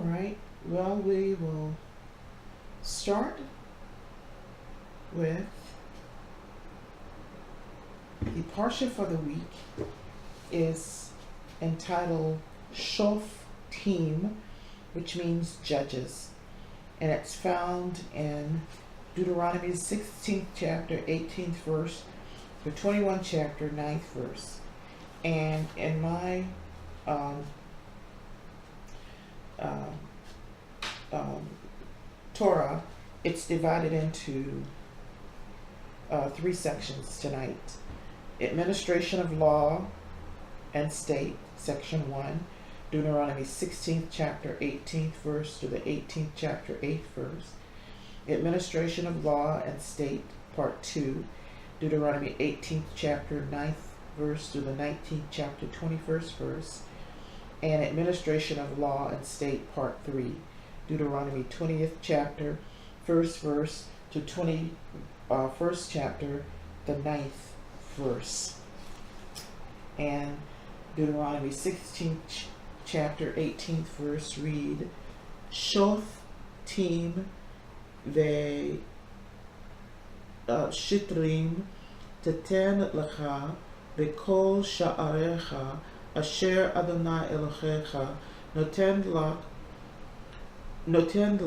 right. Well, we will start with the Parsha for the week is entitled Shoftim, which means judges. And it's found in Deuteronomy 16th chapter, 18th verse, the 21st chapter, 9th verse. And in my Torah, it's divided into 3 sections tonight. Administration of law and state, section 1, Deuteronomy 16th chapter, 18th verse to the 18th chapter, 8th verse. Administration of law and state, part 2, Deuteronomy 18th chapter, 9th verse to the 19th chapter, 21st verse. And administration of law and state, part 3, Deuteronomy 20th chapter, 1st verse to 21st chapter, the 9th verse. And Deuteronomy 16th chapter, 18th verse read, Shoftim ve shitrim teten lecha b'kol sha'arecha asher Adonai Elohecha noten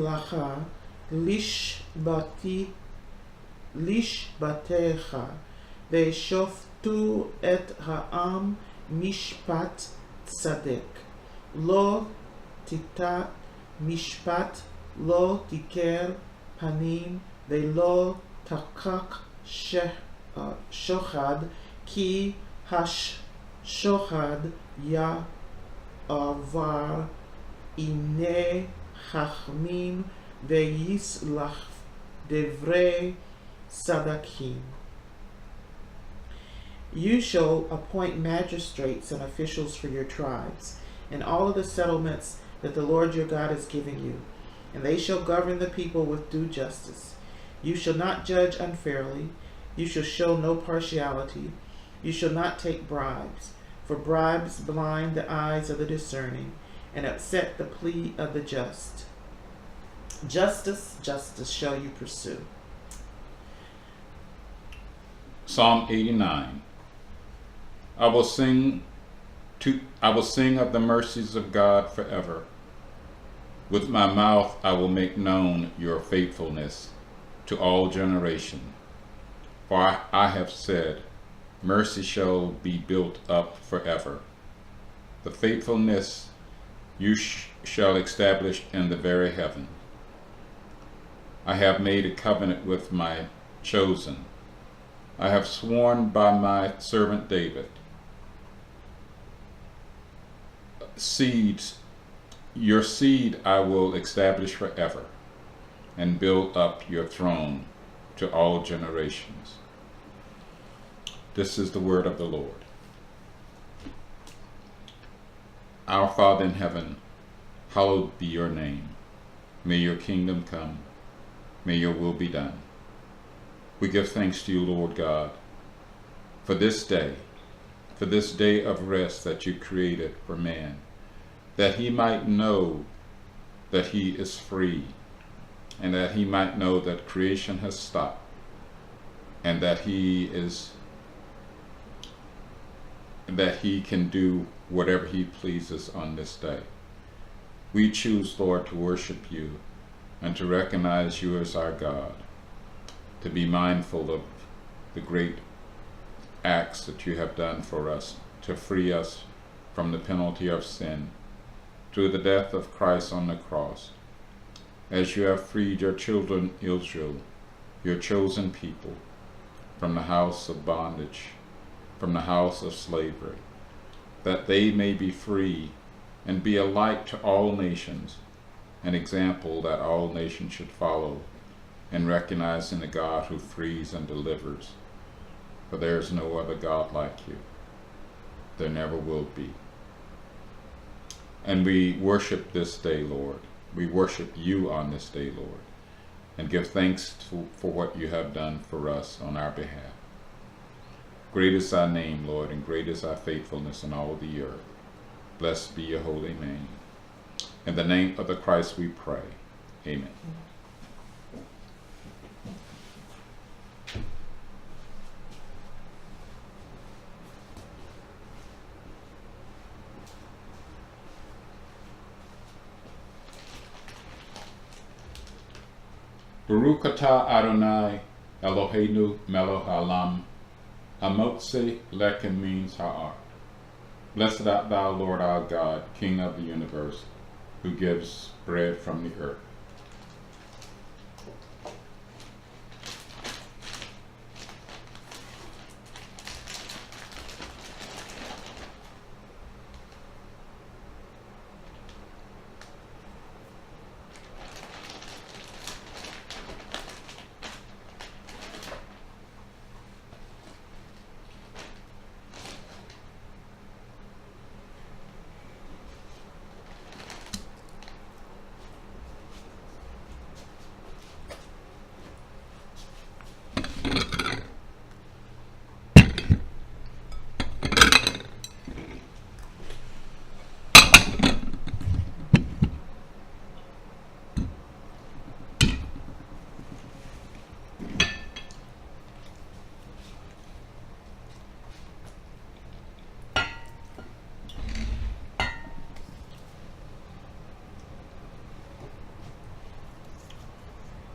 lacha lishbatecha ve'shoftu et ha'am mishpat tzadek lo tita mishpat lo tiker panim ve'lo takak shochad ki shochad ya'avar ine chachmim ve'yislach devrei sadakim. You shall appoint magistrates and officials for your tribes in all of the settlements that the Lord your God is giving you, and they shall govern the people with due justice. You shall not judge unfairly. You shall show no partiality. You shall not take bribes, for bribes blind the eyes of the discerning and upset the plea of the just. Justice, justice shall you pursue. Psalm 89. I will sing of the mercies of God forever. With my mouth I will make known your faithfulness to all generations. For I have said, mercy shall be built up forever. The faithfulness you shall establish in the very heaven. I have made a covenant with my chosen. I have sworn by my servant David. Your seed I will establish forever, and build up your throne to all generations. This is the word of the Lord. Our Father in heaven, hallowed be your name. May your kingdom come. May your will be done. We give thanks to you, Lord God, for this day of rest that you created for man, that he might know that he is free, and that he might know that creation has stopped, and that he can do whatever he pleases on this day. We choose, Lord, to worship you and to recognize you as our God, to be mindful of the great acts that you have done for us, to free us from the penalty of sin through the death of Christ on the cross, as you have freed your children Israel, your chosen people, from the house of bondage, from the house of slavery, that they may be free and be a light to all nations, an example that all nations should follow, in recognizing the God who frees and delivers. For there is no other God like you. There never will be. And we worship this day, Lord. We worship you on this day, Lord, and give thanks for what you have done for us on our behalf. Great is thy name, Lord, and great is thy faithfulness in all the earth. Blessed be your holy name. In the name of the Christ we pray. Amen. Baruch atah Adonai Eloheinu melech haolam hamotze lechem means ha'art. Blessed art thou, Lord our God, King of the universe, who gives bread from the earth.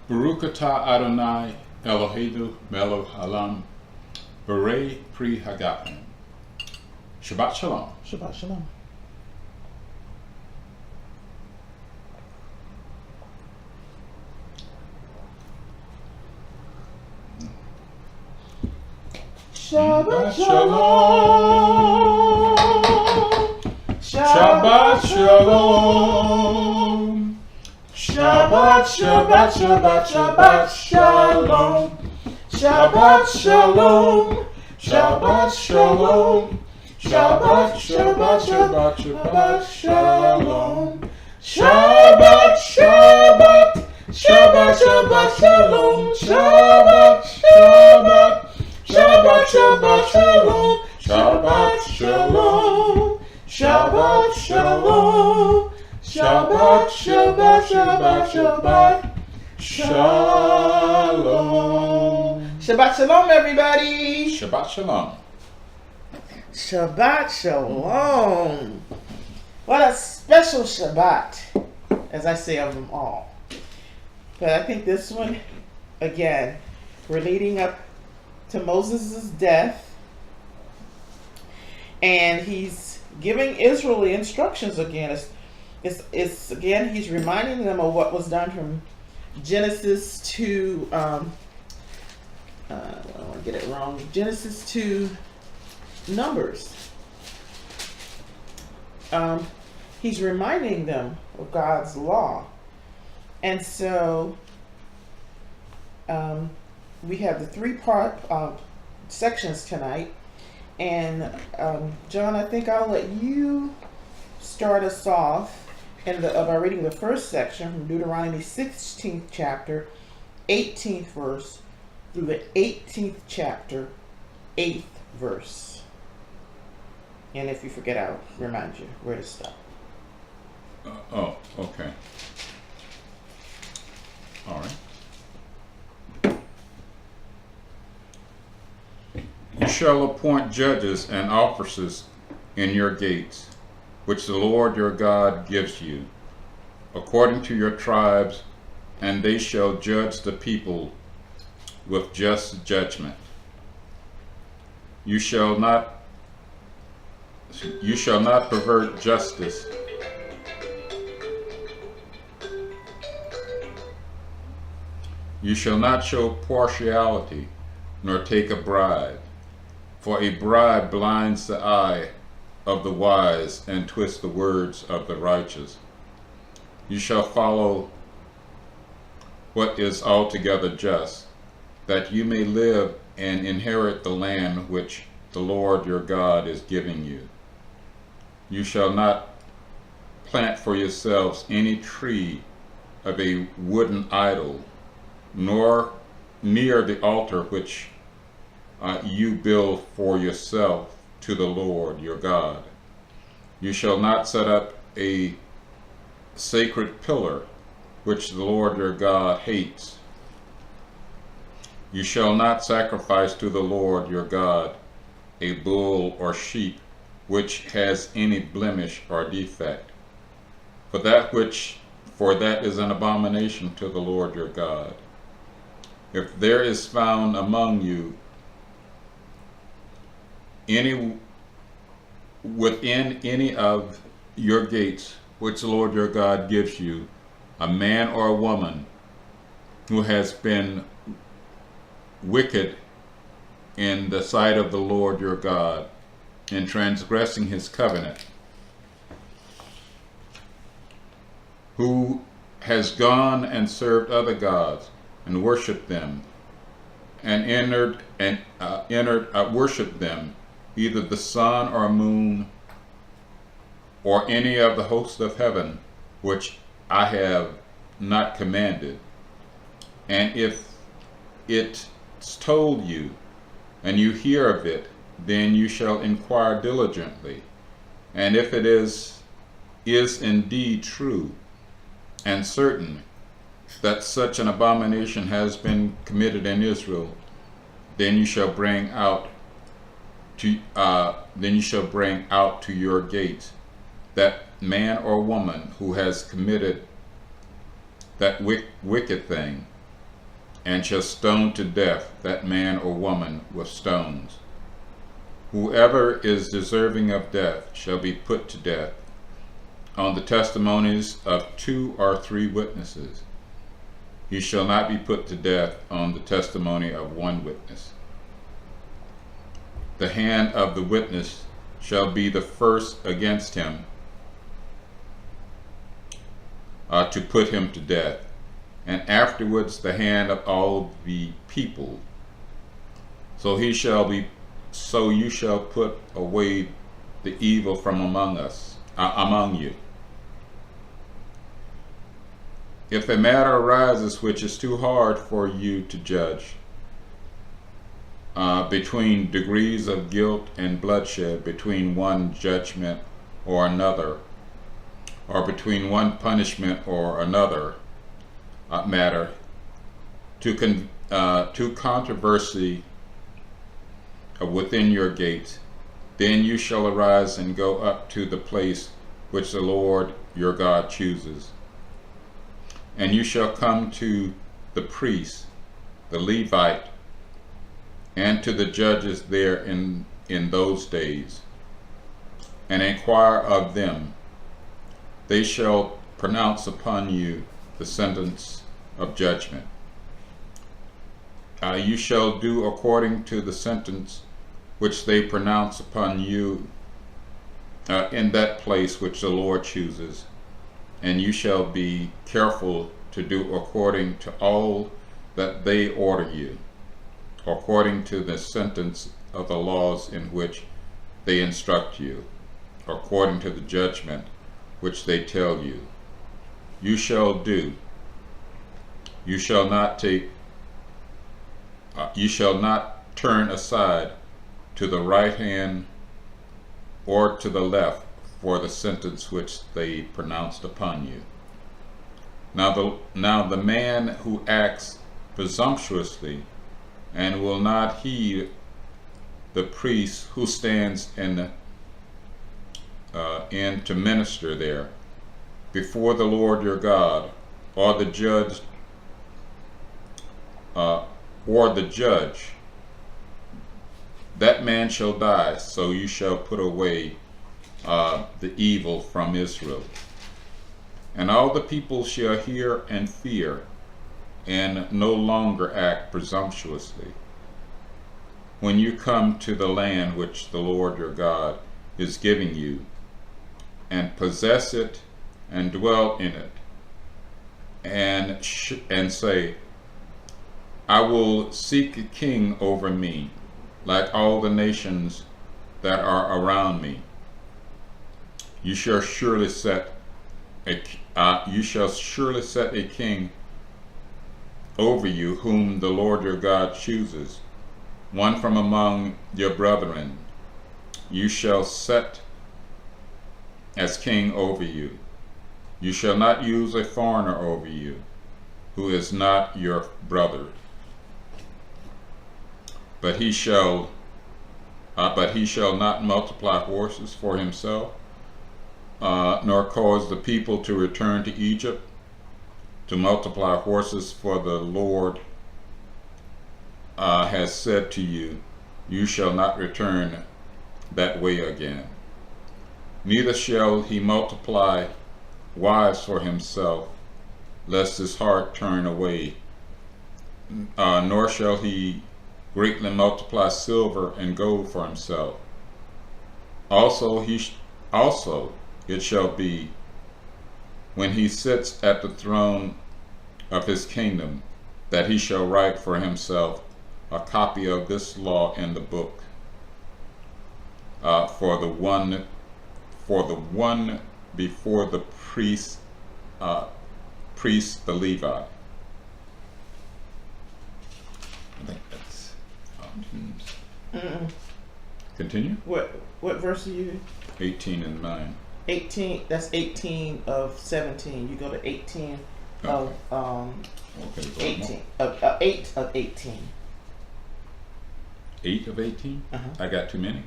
Baruch atah Adonai Eloheinu melech haolam Berei pri hagafen. Shabbat shalom. Shabbat shalom. Shabbat shalom. Shabbat shalom. Shabbat, Shabbat, Shabbat, Shabbat, Shalom. Shabbat, Shalom. Shabbat, Shalom. Shabbat, Shabbat, Shabbat, Shabbat, Shalom. Shabbat, Shabbat. Shabbat, Shabbat, Shalom. Shabbat, Shabbat. Shabbat, Shabbat, Shalom. Shabbat, Shalom. Shabbat, Shalom. Shabbat, Shabbat, Shabbat, Shabbat, Shalom. Shabbat Shalom, everybody. Shabbat shalom. Shabbat Shalom. What a special Shabbat, as I say of them all. But I think this one, again, we're leading up to Moses' death, and he's giving Israel the instructions again. It's again, he's reminding them of what was done from Genesis to, I don't want to get it wrong, Genesis to Numbers. He's reminding them of God's law. And so we have the three-part sections tonight. And John, I think I'll let you start us off by reading the first section from Deuteronomy 16th chapter, 18th verse, through the 18th chapter, 8th verse. And if you forget, I'll remind you where to stop. Okay. All right. You shall appoint judges and officers in your gates, which the Lord your God gives you, according to your tribes, and they shall judge the people with just judgment. You shall not pervert justice. You shall not show partiality, nor take a bribe, for a bribe blinds the eye of the wise and twists the words of the righteous. You shall follow what is altogether just, that you may live and inherit the land which the Lord your God is giving you. You shall not plant for yourselves any tree of a wooden idol, nor near the altar which you build for yourself to the Lord your God. You shall not set up a sacred pillar, which the Lord your God hates. You shall not sacrifice to the Lord your God a bull or sheep which has any blemish or defect, for that is an abomination to the Lord your God. If there is found among you any within any of your gates which the Lord your God gives you, a man or a woman who has been wicked in the sight of the Lord your God, in transgressing his covenant, who has gone and served other gods and worshipped them, and worshipped them, either the sun or moon or any of the hosts of heaven, which I have not commanded. And if it's told you, and you hear of it, then you shall inquire diligently. And if it is indeed true and certain that such an abomination has been committed in Israel, then you shall bring out to your gates that man or woman who has committed that wicked thing, and shall stone to death that man or woman with stones. Whoever is deserving of death shall be put to death on the testimonies of 2 or 3 witnesses. He shall not be put to death on the testimony of 1 witness. The hand of the witness shall be the first against him to put him to death, and afterwards the hand of all the people. So you shall put away the evil from among you. If a matter arises which is too hard for you to judge, between degrees of guilt and bloodshed, between one judgment or another, or between one punishment or another matter, to controversy within your gates, then you shall arise and go up to the place which the Lord your God chooses. And you shall come to the priest, the Levite, and to the judges there in those days, and inquire of them. They shall pronounce upon you the sentence of judgment. You shall do according to the sentence which they pronounce upon you in that place which the Lord chooses, and you shall be careful to do according to all that they order you, according to the sentence of the laws in which they instruct you, according to the judgment which they tell you. You shall do. You shall not turn aside to the right hand or to the left for the sentence which they pronounced upon you. Now the man who acts presumptuously and will not heed the priest who stands in to minister there before the Lord your God, or the judge, that man shall die. So you shall put away the evil from Israel. And all the people shall hear and fear, and no longer act presumptuously. When you come to the land which the Lord your God is giving you, and possess it, and dwell in it, and say, I will seek a king over me, like all the nations that are around me. You shall surely set a king over you, whom the Lord your God chooses, one from among your brethren. You shall set as king over you. You shall not use a foreigner over you, who is not your brother, but he shall not multiply horses for himself, nor cause the people to return to Egypt to multiply horses, for the Lord has said to you, you shall not return that way again. Neither shall he multiply wives for himself, lest his heart turn away, nor shall he greatly multiply silver and gold for himself. Also it shall be, when he sits at the throne of his kingdom, that he shall write for himself a copy of this law in the book, for the one before the priest the Levi. I think that's continue. What verse are you? 18 and 9. 18. That's 18 of 17. You go to 18 of Okay, 18 of 8 of 18. 8 of 18? I got too many.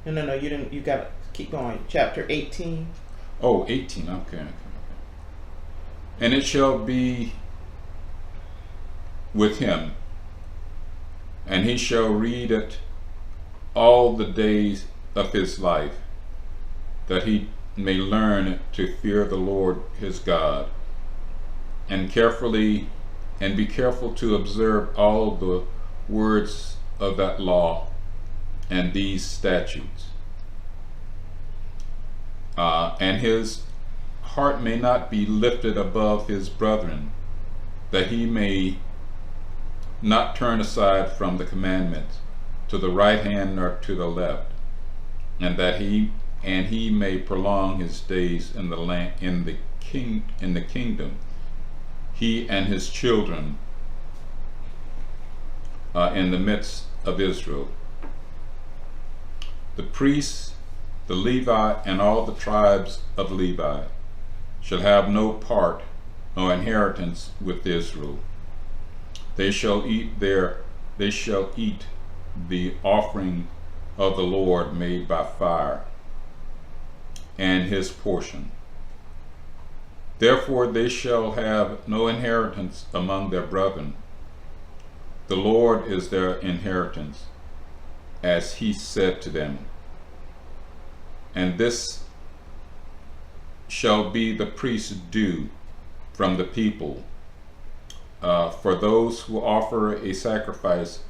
No, you didn't. You got to keep going. Chapter 18. Oh, 18. Okay. And it shall be with him, and he shall read it all the days of his life, that he may learn to fear the Lord his God, and be careful to observe all the words of that law and these statutes. And his heart may not be lifted above his brethren, that he may not turn aside from the commandments to the right hand nor to the left, and that he may prolong his days in the land, in the kingdom, he and his children in the midst of Israel. The priests, the Levi, and all the tribes of Levi shall have no part nor inheritance with Israel. They shall eat the offering of the Lord made by fire, and his portion. Therefore they shall have no inheritance among their brethren. The Lord is their inheritance, as he said to them. And this shall be the priest's due from the people, for those who offer a sacrifice,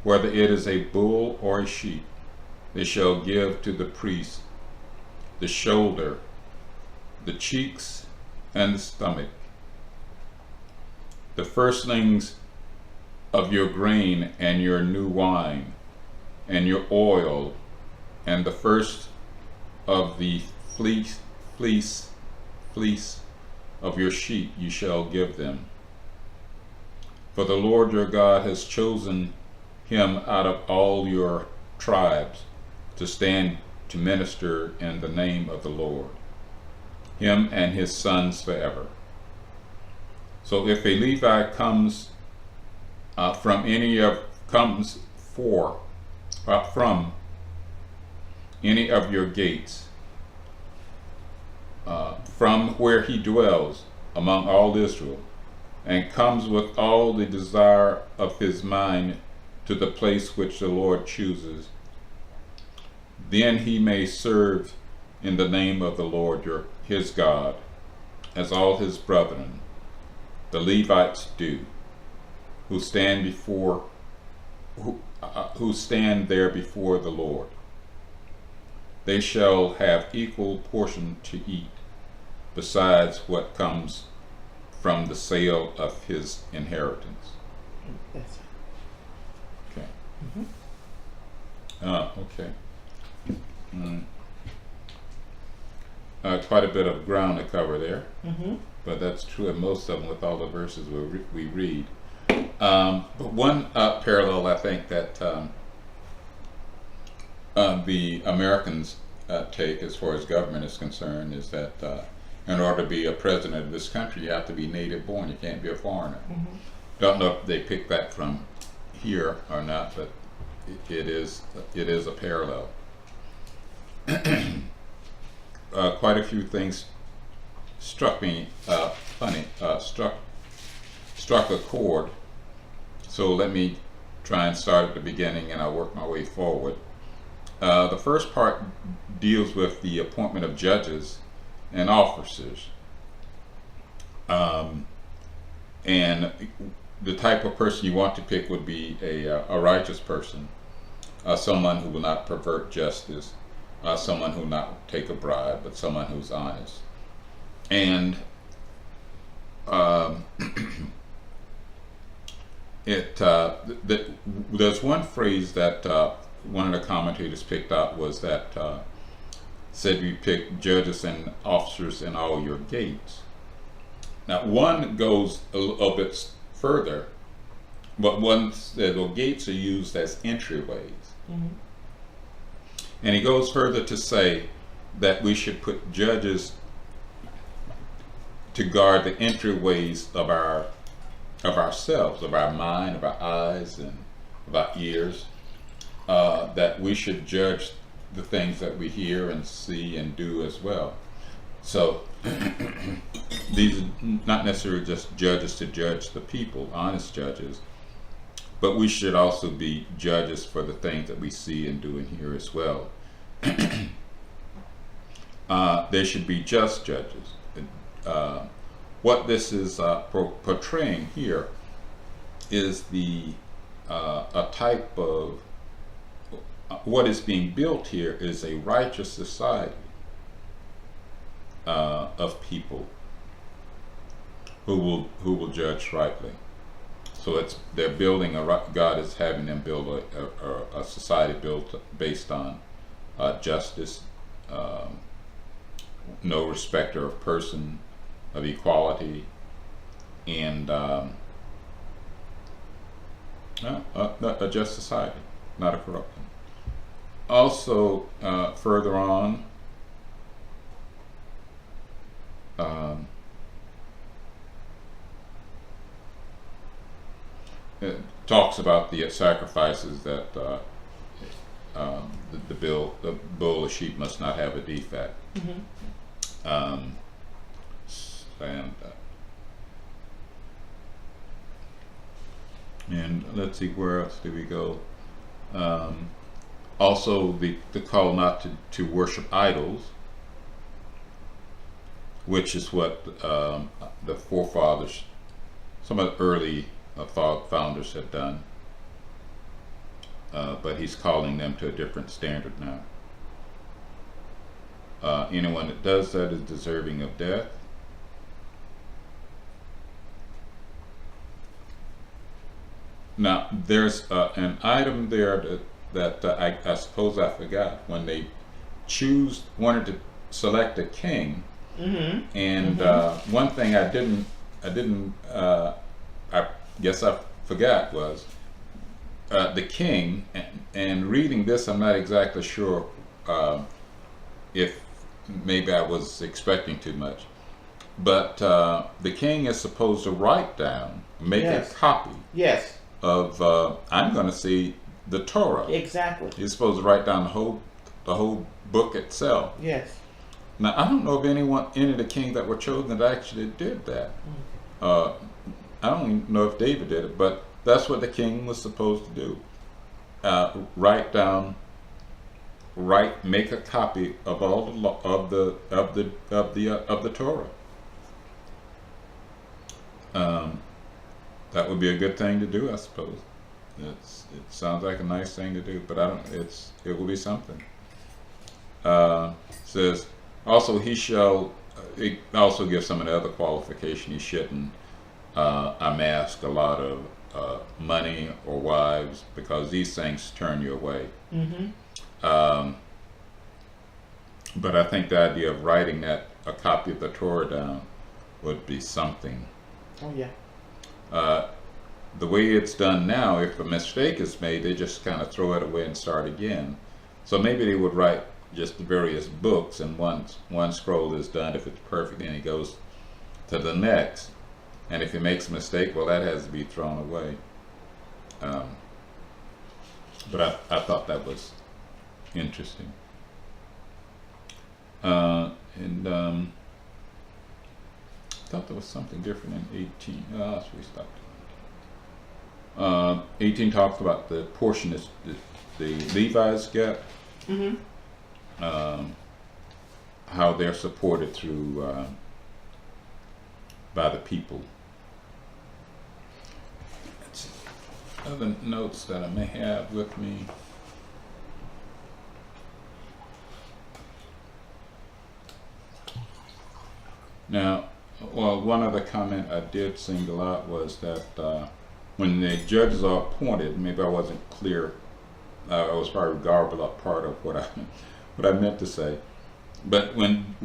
whether it is a bull or a sheep, they shall give to the priest the shoulder, the cheeks, and the stomach, the firstlings of your grain and your new wine and your oil, and the first of the fleece of your sheep you shall give them. For the Lord your God has chosen him out of all your tribes to stand to minister in the name of the Lord, him and his sons forever. So if a Levite comes from any of your gates, from where he dwells among all Israel, and comes with all the desire of his mind to the place which the Lord chooses, then he may serve in the name of the Lord his God, as all his brethren, the Levites, do, who stand there before the Lord. They shall have equal portion to eat, besides what comes from the sale of his inheritance. That's it. Okay. Okay. Quite a bit of ground to cover there, but that's true of most of them with all the verses we read. But one parallel I think that the Americans take as far as government is concerned is that in order to be a president of this country, you have to be native born. You can't be a foreigner. Mm-hmm. Don't know if they picked that from here or not, but it is a parallel. Quite a few things struck me funny. Struck a chord. So let me try and start at the beginning, and I'll work my way forward. The first part deals with the appointment of judges and officers, and the type of person you want to pick would be a righteous person, someone who will not pervert justice, someone who will not take a bribe, but someone who's honest. And there's one phrase that one of the commentators picked out, was that said we pick judges and officers in all your gates. Now one goes a little bit further, but one said, well, gates are used as entryways. Mm-hmm. And he goes further to say that we should put judges to guard the entryways of ourselves, of our mind, of our eyes, and of our ears. That we should judge the things that we hear and see and do as well. So these are not necessarily just judges to judge the people, honest judges, but we should also be judges for the things that we see and do and hear as well. There should be just judges. What this is portraying here is a type of what is being built here is a righteous society of people who will judge rightly. So they're building God is having them build a society built based on justice, no respecter of person, of equality, and a just society, not a corrupt one. Also, further on, it talks about the sacrifices that the bull or sheep must not have a defect. Mm-hmm. And let's see, where else do we go? Also, the call not to worship idols, which is what the forefathers, some of the early founders had done, but he's calling them to a different standard now. Anyone that does that is deserving of death. Now, there's an item there that I suppose I forgot, when they wanted to select a king. Mm-hmm. And Mm-hmm. One thing I guess I forgot was the king. And reading this, I'm not exactly sure if maybe I was expecting too much. But the king is supposed to write down, make Yes. a copy Yes, of I'm going to see the Torah. exactly. He's supposed to write down the whole book itself. Yes. Now I don't know of any of the kings that were chosen that actually did that. I don't even know if David did it, but that's what the king was supposed to do. Make a copy of all the law, of the Torah. That would be a good thing to do, I suppose. It sounds like a nice thing to do, but it will be something. Says also it also gives some of the other qualification. He shouldn't amass a lot of money or wives, because these things turn you away. Mm-hmm. But I think the idea of writing a copy of the Torah down would be something. Oh yeah. The way it's done now, if a mistake is made, they just kind of throw it away and start again. So maybe they would write just the various books, and once one scroll is done, if it's perfect, then he goes to the next. And if he makes a mistake, well, that has to be thrown away. But I thought that was interesting. I thought there was something different in 18. So we stopped. 18 talks about the portion that the Levites get, how they're supported through by the people. Let's see. Other notes that I may have with me. Now, well, one other comment I did single out was that when the judges are appointed, maybe I wasn't clear. I was probably garbled up part of what I meant to say. But when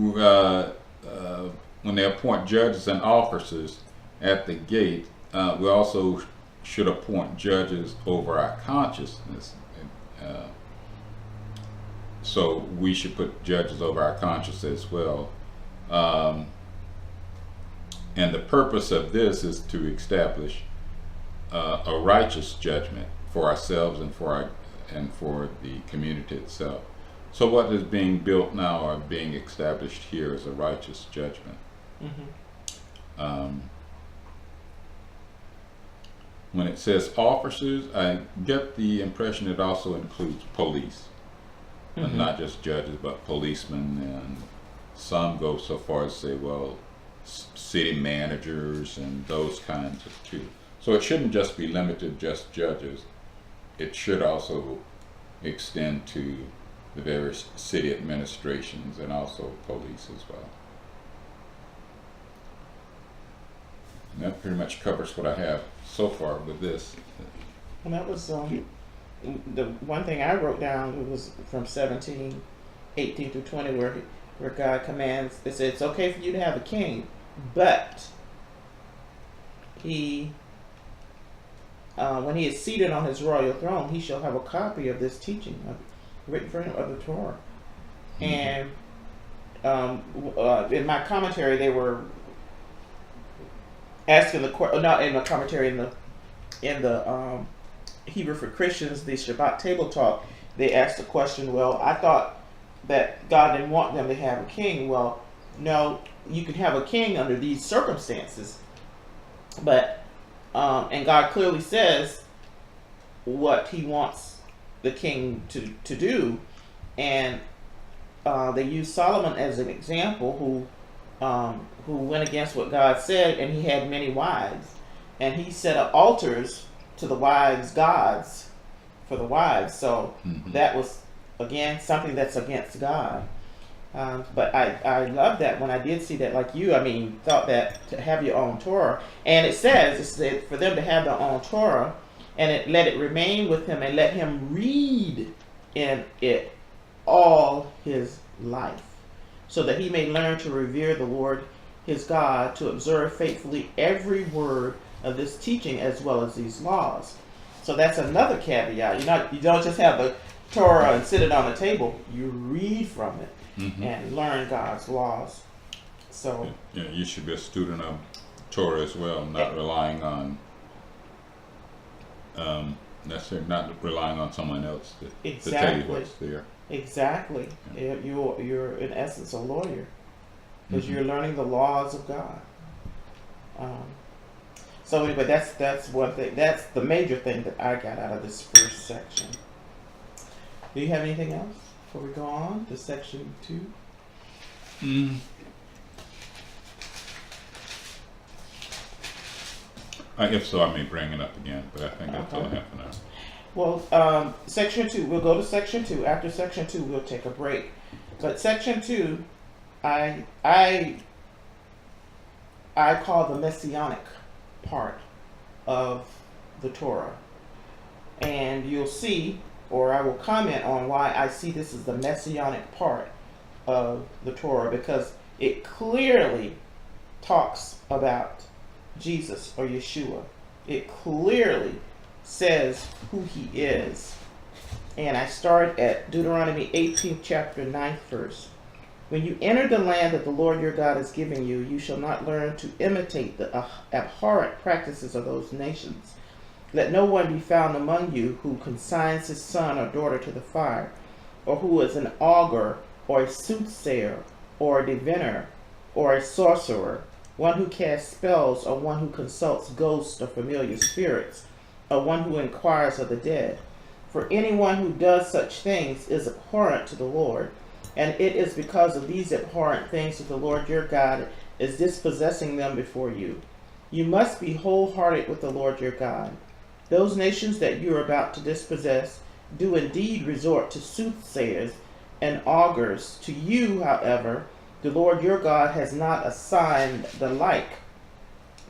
they appoint judges and officers at the gate, we also should appoint judges over our consciousness. So we should put judges over our conscience as well. And the purpose of this is to establish a righteous judgment for ourselves and for the community itself. So what is being built now or being established here is a righteous judgment. When it says officers, I get the impression it also includes police, and not just judges, but policemen, and some go so far as to say, well, city managers and those kinds of too. So it shouldn't just be limited to just judges. It should also extend to the various city administrations and also police as well. And that pretty much covers what I have so far with this. And that was the one thing I wrote down. It was from 18 through 20, where God commands. It said it's okay for you to have a king, but he, when he is seated on his royal throne, he shall have a copy of this teaching written for him of the Torah. And in my commentary, they were asking not in the commentary, in the Hebrew for Christians, the Shabbat table talk, they asked the question, well, I thought that God didn't want them to have a king. Well, no, you can have a king under these circumstances, but and God clearly says what he wants the king to do, and they use Solomon as an example, who went against what God said, and he had many wives, and he set up altars to the wives' gods for the wives. So that was again something that's against God. But I love that when I did see that, like you, thought that to have your own Torah, and it says for them to have their own Torah, and let it remain with him, and let him read in it all his life, so that he may learn to revere the Lord his God, to observe faithfully every word of this teaching as well as these laws. So that's another caveat. You don't just have the Torah and sit it on the table. You read from it and learn God's laws. So yeah, you should be a student of Torah as well, not relying on necessarily not relying on someone else to tell you what's there. Exactly. Yeah. You're in essence a lawyer, because you're learning the laws of God. So anyway, that's one thing. That's the major thing that I got out of this first section. Do you have anything else before we go on to section 2? If so, I may bring it up again, but I think that's all I have for now. Well, section 2, we'll go to section 2. After section 2, we'll take a break. But section 2, I call the Messianic part of the Torah. And you'll see, or I will comment on why I see this as the Messianic part of the Torah, because it clearly talks about Jesus or Yeshua. It clearly says who he is. And I start at Deuteronomy 18th chapter, 9th verse. When you enter the land that the Lord your God is giving you, you shall not learn to imitate the abhorrent practices of those nations. Let no one be found among you who consigns his son or daughter to the fire, or who is an augur, or a soothsayer, or a diviner, or a sorcerer, one who casts spells, or one who consults ghosts or familiar spirits, or one who inquires of the dead. For anyone who does such things is abhorrent to the Lord, and it is because of these abhorrent things that the Lord your God is dispossessing them before you. You must be wholehearted with the Lord your God. Those nations that you are about to dispossess do indeed resort to soothsayers and augurs. To you, however, the Lord your God has not assigned the like.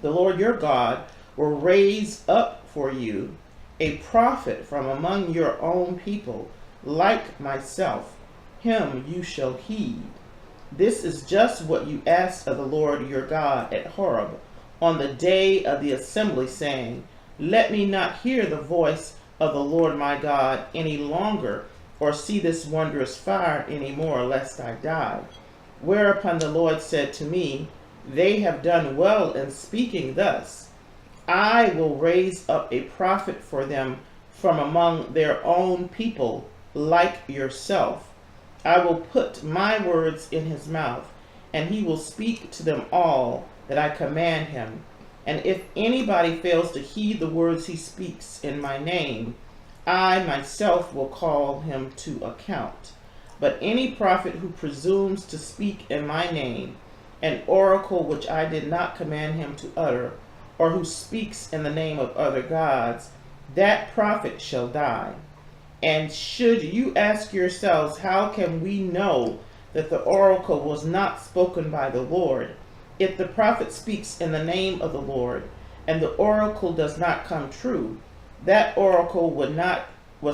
The Lord your God will raise up for you a prophet from among your own people, like myself. Him you shall heed. This is just what you asked of the Lord your God at Horeb on the day of the assembly, saying, Let me not hear the voice of the Lord my God any longer, or see this wondrous fire any more, lest I die. Whereupon the Lord said to me, They have done well in speaking thus. I will raise up a prophet for them from among their own people, like yourself. I will put my words in his mouth, and he will speak to them all that I command him. And if anybody fails to heed the words he speaks in my name, I myself will call him to account. But any prophet who presumes to speak in my name, an oracle which I did not command him to utter, or who speaks in the name of other gods, that prophet shall die. And should you ask yourselves, how can we know that the oracle was not spoken by the Lord? If the prophet speaks in the name of the Lord, and the oracle does not come true, that oracle was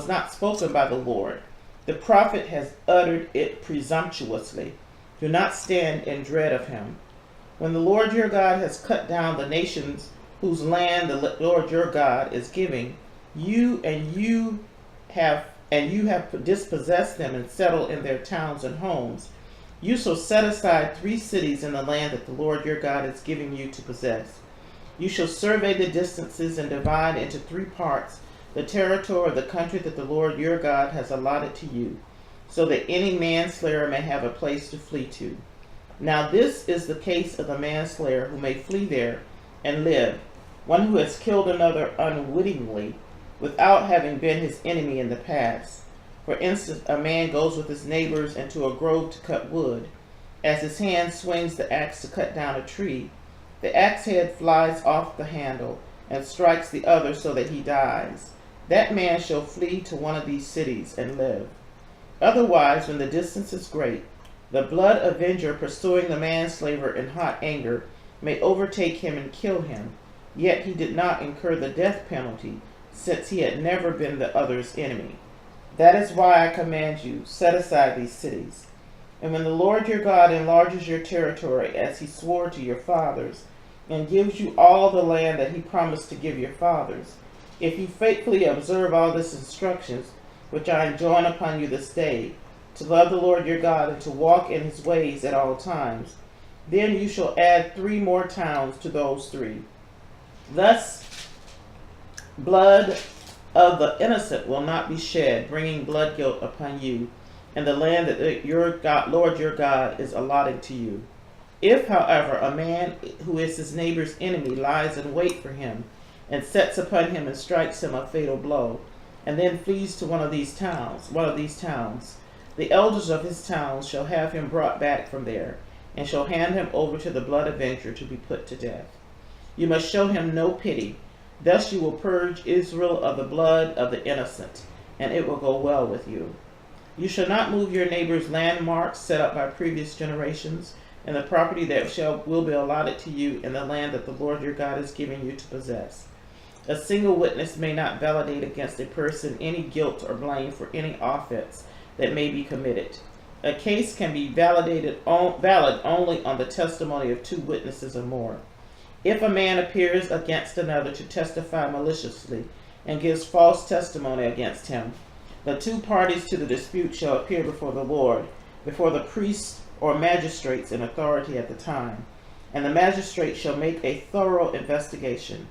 not spoken by the Lord. The prophet has uttered it presumptuously. Do not stand in dread of him. When the Lord your God has cut down the nations whose land the Lord your God is giving, you have dispossessed them and settled in their towns and homes, you shall set aside 3 cities in the land that the Lord your God is giving you to possess. You shall survey the distances and divide into 3 parts the territory of the country that the Lord your God has allotted to you, so that any manslayer may have a place to flee to. Now this is the case of the manslayer who may flee there and live, one who has killed another unwittingly, without having been his enemy in the past. For instance, a man goes with his neighbors into a grove to cut wood. As his hand swings the axe to cut down a tree, the axe head flies off the handle and strikes the other so that he dies. That man shall flee to one of these cities and live. Otherwise, when the distance is great, the blood avenger pursuing the manslayer in hot anger may overtake him and kill him, yet he did not incur the death penalty, since he had never been the other's enemy. That is why I command you, set aside these cities. And when the Lord your God enlarges your territory as he swore to your fathers, and gives you all the land that he promised to give your fathers, if you faithfully observe all these instructions, which I enjoin upon you this day, to love the Lord your God and to walk in his ways at all times, then you shall add 3 more towns to those 3. Thus, blood of the innocent will not be shed, bringing blood guilt upon you, and the land that your God, Lord your God is allotting to you. If, however, a man who is his neighbor's enemy lies in wait for him, and sets upon him and strikes him a fatal blow, and then flees to one of these towns, the elders of his towns shall have him brought back from there, and shall hand him over to the blood avenger to be put to death. You must show him no pity. Thus you will purge Israel of the blood of the innocent, and it will go well with you. You shall not move your neighbor's landmarks set up by previous generations, and the property that will be allotted to you in the land that the Lord your God is giving you to possess. A single witness may not validate against a person any guilt or blame for any offense that may be committed. A case can be valid only on the testimony of 2 witnesses or more. If a man appears against another to testify maliciously and gives false testimony against him, The two parties to the dispute shall appear before the Lord, before the priests or magistrates in authority at the time, and the magistrate shall make a thorough investigation.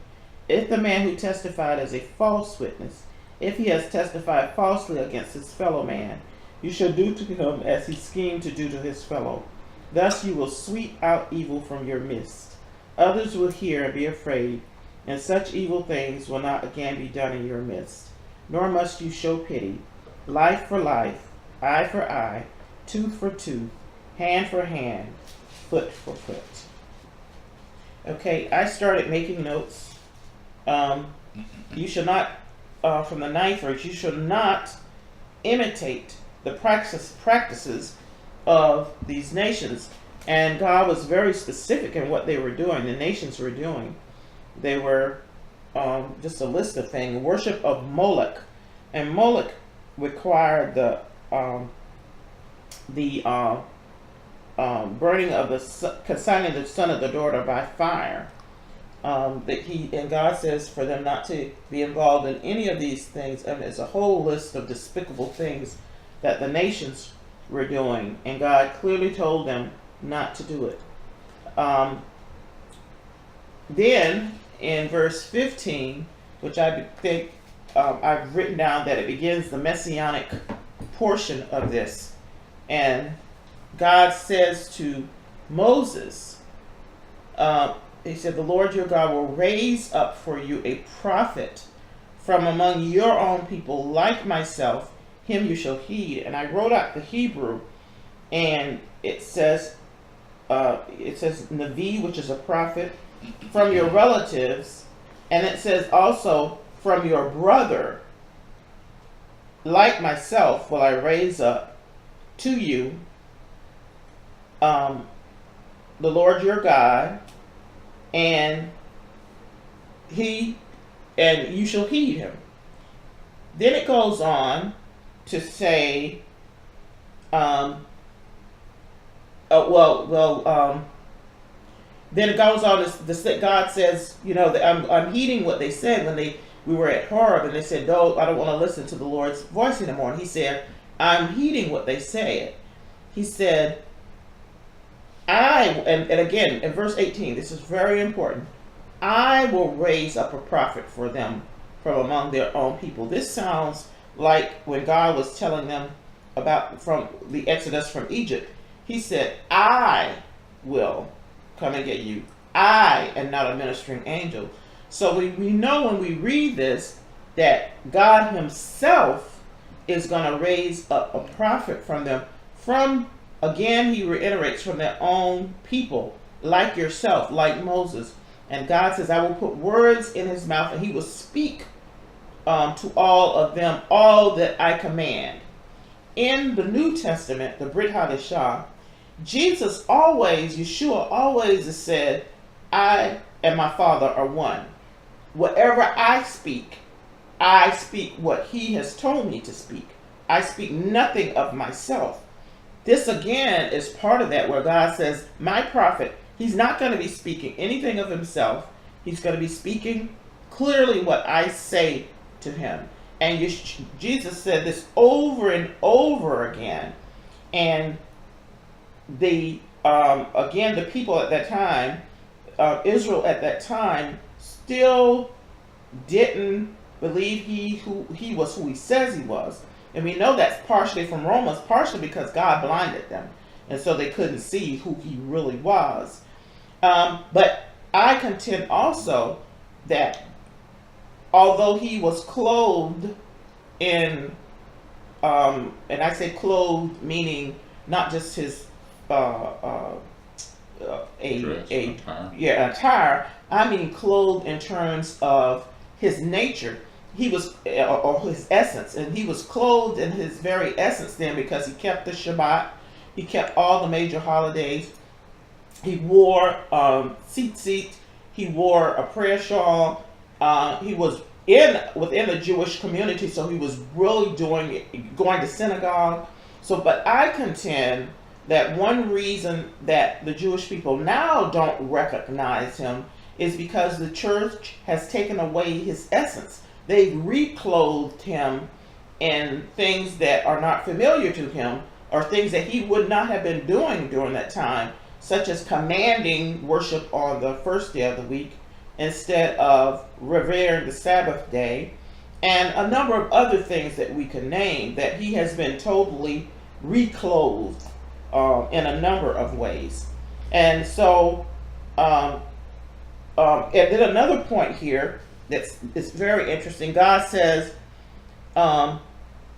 If the man who testified as a false witness, if he has testified falsely against his fellow man, you shall do to him as he schemed to do to his fellow. Thus you will sweep out evil from your midst. Others will hear and be afraid, and such evil things will not again be done in your midst. Nor must you show pity. Life for life, eye for eye, tooth for tooth, hand for hand, foot for foot. Okay, I started making notes. You shall not, from the 9th verse, you shall not imitate the practices of these nations. And God was very specific in what they were doing, the nations were doing. They were just a list of things. Worship of Moloch, and Moloch required the burning of the consigning the son of the daughter by fire. And God says for them not to be involved in any of these things. And there's a whole list of despicable things that the nations were doing, and God clearly told them not to do it. Then in verse 15, which I think I've written down that it begins the Messianic portion of this. And God says to Moses, he said, the Lord your God will raise up for you a prophet from among your own people like myself, him you shall heed. And I wrote out the Hebrew, and it says Navi, which is a prophet, from your relatives, and it says also from your brother, like myself will I raise up to you the Lord your God, and you shall heed him. Then it goes on to say, then it goes on to God says, I'm heeding what they said when we were at Horeb, and they said, no, I don't want to listen to the Lord's voice anymore. And he said, I'm heeding what they say. He said, and again, in verse 18, this is very important, I will raise up a prophet for them from among their own people. This sounds like when God was telling them about from the Exodus from Egypt. He said, I will come and get you. I am not a ministering angel. So we know when we read this that God himself is going to raise up a prophet from them. Again, he reiterates, from their own people, like yourself, like Moses. And God says, I will put words in his mouth, and he will speak to all of them, all that I command. In the New Testament, the Brit Hadashah, Yeshua always has said, I and my Father are one. Whatever I speak what he has told me to speak. I speak nothing of myself. This again is part of that, where God says, my prophet, he's not going to be speaking anything of himself. He's going to be speaking clearly what I say to him. And Jesus said this over and over again. And the people at that time, Israel at that time, still didn't believe he was who he says he was. And we know that's partially from Romans, partially because God blinded them, and so they couldn't see who he really was. But I contend also that although he was clothed in, and I say clothed meaning not just his attire. I mean clothed in terms of his nature. He was, or his essence, and he was clothed in his very essence then, because he kept the Shabbat, he kept all the major holidays. He wore tzitzit, he wore a prayer shawl. He was within the Jewish community, so he was really going to synagogue. But I contend that one reason that the Jewish people now don't recognize him is because the church has taken away his essence. They've reclothed him in things that are not familiar to him, or things that he would not have been doing during that time, such as commanding worship on the first day of the week instead of revering the Sabbath day, and a number of other things that we can name, that he has been totally reclothed in a number of ways. And so, and then another point here that's very interesting. God says,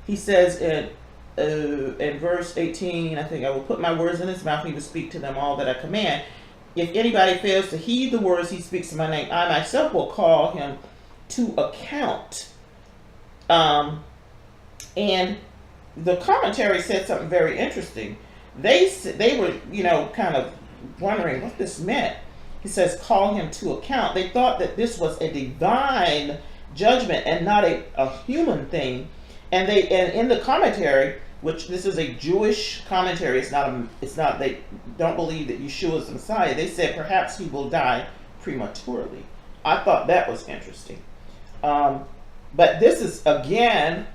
he says in verse 18, I think, I will put my words in his mouth, he will speak to them all that I command. If anybody fails to heed the words he speaks in my name, I myself will call him to account. And the commentary said something very interesting. They were, kind of wondering what this meant. He says, call him to account. They thought that this was a divine judgment and not a human thing. And in the commentary, which this is a Jewish commentary, it's not, they don't believe that Yeshua is the Messiah. They said perhaps he will die prematurely. I thought that was interesting. But this is, again,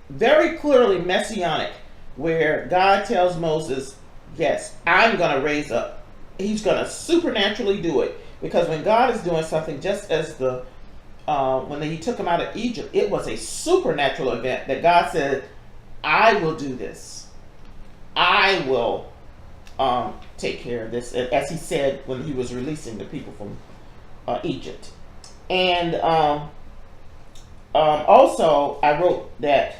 very clearly messianic, where God tells Moses, yes, I'm going to raise up. He's going to supernaturally do it. Because when God is doing something, just as when he took him out of Egypt, it was a supernatural event that God said, I will do this. I will take care of this, as he said when he was releasing the people from Egypt. And also, I wrote that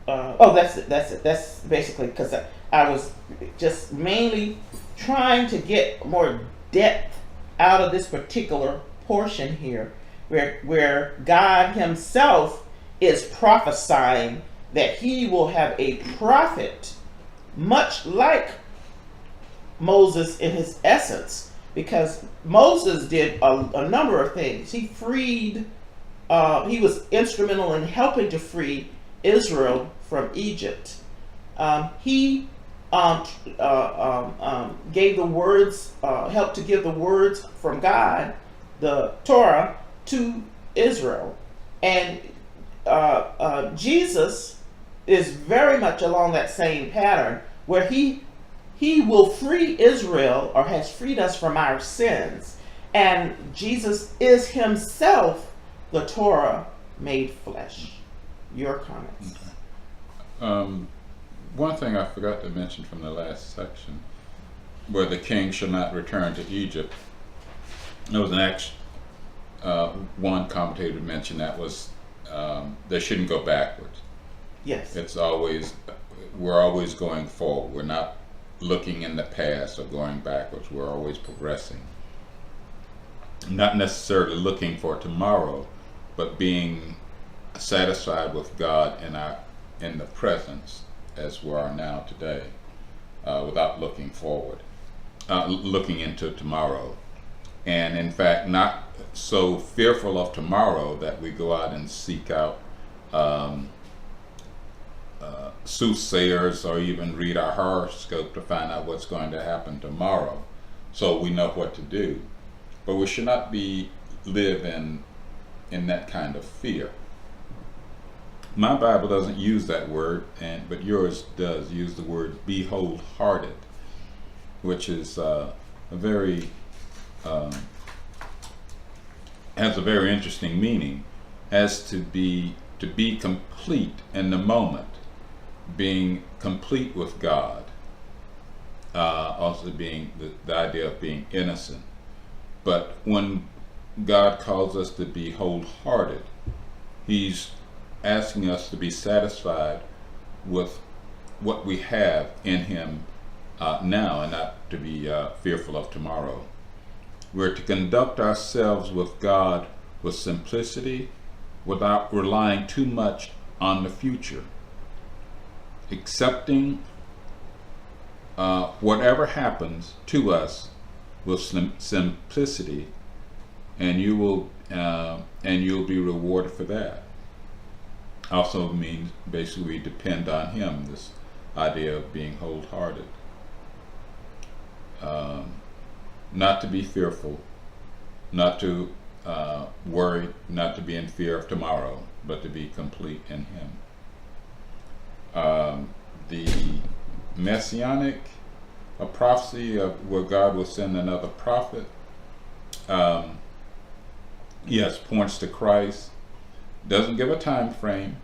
that's it. That's basically because I was just mainly trying to get more depth out of this particular portion here, where God himself is prophesying that he will have a prophet, much like Moses in his essence, because Moses did a number of things. He freed, he was instrumental in helping to free Israel from Egypt. He gave the words, helped to give the words from God, the Torah, to Israel. And Jesus is very much along that same pattern, where he will free Israel, or has freed us from our sins. And Jesus is himself the Torah made flesh. Your comments? Okay. One thing I forgot to mention from the last section, where the king shall not return to Egypt. There was one commentator mentioned that was they shouldn't go backwards. Yes. We're always going forward. We're not looking in the past or going backwards. We're always progressing. Not necessarily looking for tomorrow, but being satisfied with God in the presence as we are now today, without looking forward, looking into tomorrow. And in fact, not so fearful of tomorrow that we go out and seek out soothsayers, or even read our horoscope to find out what's going to happen tomorrow, so we know what to do. But we should not live in that kind of fear. My Bible doesn't use that word, but yours does use the word "be wholehearted," which is has a very interesting meaning, as to be complete in the moment, being complete with God. Also being the idea of being innocent. But when God calls us to be wholehearted, he's asking us to be satisfied with what we have in him now, and not to be fearful of tomorrow. We're to conduct ourselves with God with simplicity, without relying too much on the future, accepting whatever happens to us with simplicity, and you'll be rewarded for that. Also means basically we depend on him, this idea of being wholehearted. Not to be fearful, not to worried, not to be in fear of tomorrow, but to be complete in Him. The Messianic prophecy of where God will send another prophet, yes, points to Christ. Doesn't give a time frame.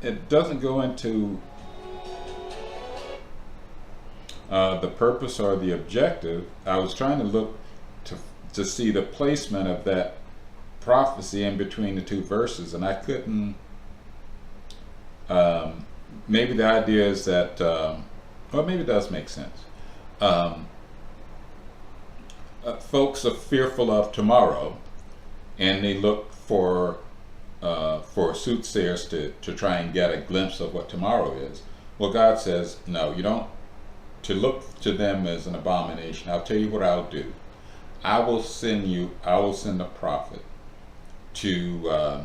It doesn't go into the purpose or the objective. I was trying to look to see the placement of that prophecy in between the two verses, and I couldn't. Maybe the idea is that, or maybe it does make sense. Folks are fearful of tomorrow, and they look for soothsayers to try and get a glimpse of what tomorrow is. Well, God says, no, you don't. To look to them as an abomination. I'll tell you what I'll do. I will send a prophet to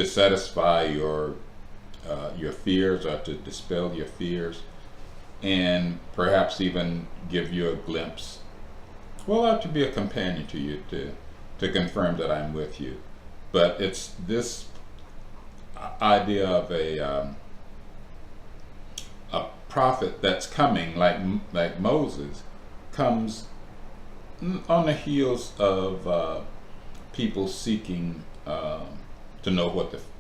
satisfy your fears, or to dispel your fears, and perhaps even give you a glimpse. Well, to be a companion to you, to confirm that I'm with you. But it's this idea of a prophet that's coming, like Moses, comes on the heels of people seeking to know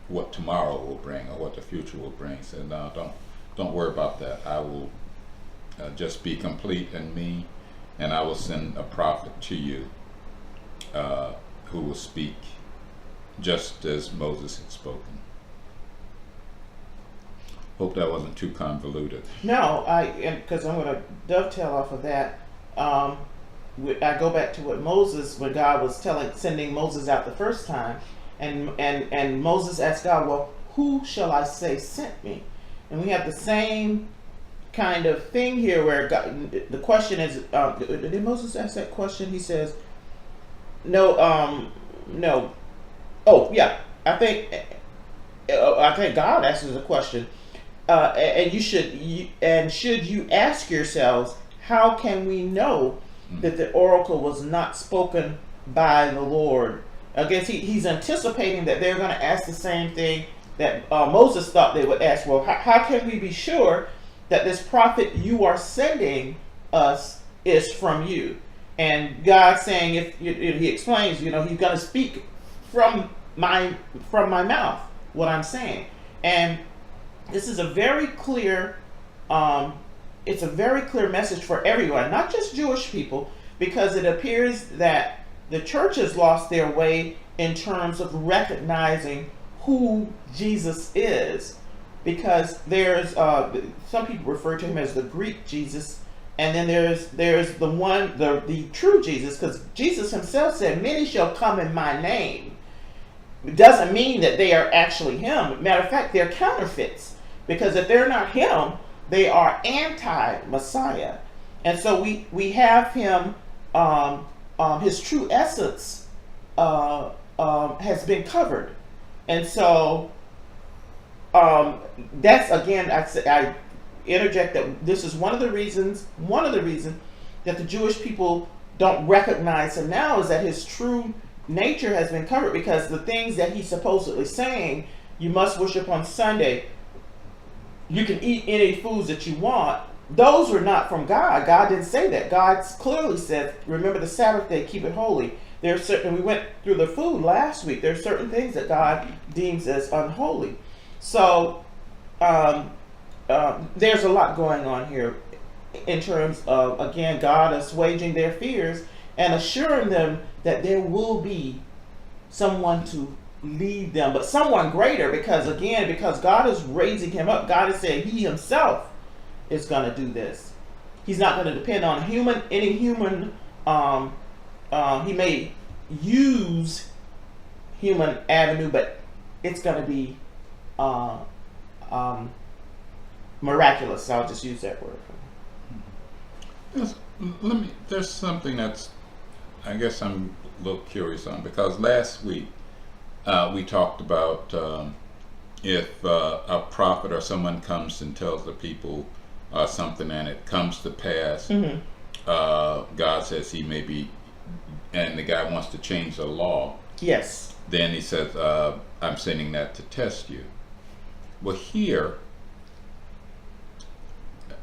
what tomorrow will bring, or what the future will bring. So no, don't worry about that. I will just be complete in me, and I will send a prophet to you who will speak just as Moses had spoken. Hope that wasn't too convoluted. No, because I'm going to dovetail off of that. I go back to what Moses, when God was sending Moses out the first time, and Moses asked God, well, who shall I say sent me? And we have the same kind of thing here, where God, the question is, did Moses ask that question? He says, no. Oh yeah, I think God asks the question. And should you ask yourselves, how can we know that the oracle was not spoken by the Lord? I guess he's anticipating that they're going to ask the same thing that Moses thought they would ask. Well, how can we be sure that this prophet you are sending us is from you? And God saying, if he explains, he's going to speak from my mouth what I'm saying. And this is a very clear, it's a very clear message for everyone, not just Jewish people, because it appears that the church has lost their way in terms of recognizing who Jesus is. Because there's, some people refer to him as the Greek Jesus, and then there's the true Jesus, because Jesus himself said, many shall come in my name. It doesn't mean that they are actually him. Matter of fact, they're counterfeits. Because if they're not him, they are anti-Messiah. And so we have him, his true essence has been covered. And so that's, again, I interject that this is one of the reasons that the Jewish people don't recognize him now, is that his true nature has been covered, because the things that he's supposedly saying, you must worship on Sunday, you can eat any foods that you want, those were not from God. God didn't say that. God clearly said, remember the Sabbath day, keep it holy. We went through the food last week. There are certain things that God deems as unholy. So there's a lot going on here in terms of, again, God assuaging their fears and assuring them that there will be someone to lead them, but someone greater, because God is raising him up. God is saying he himself is going to do this. He's not going to depend on any human. He may use human avenue, but it's going to be miraculous. I'll just use that word. Yes, there's something that's, I guess I'm a little curious on, because last week we talked about if a prophet or someone comes and tells the people something and it comes to pass, God says he may be, and the guy wants to change the law. Yes. Then he says, I'm sending that to test you. Well, here,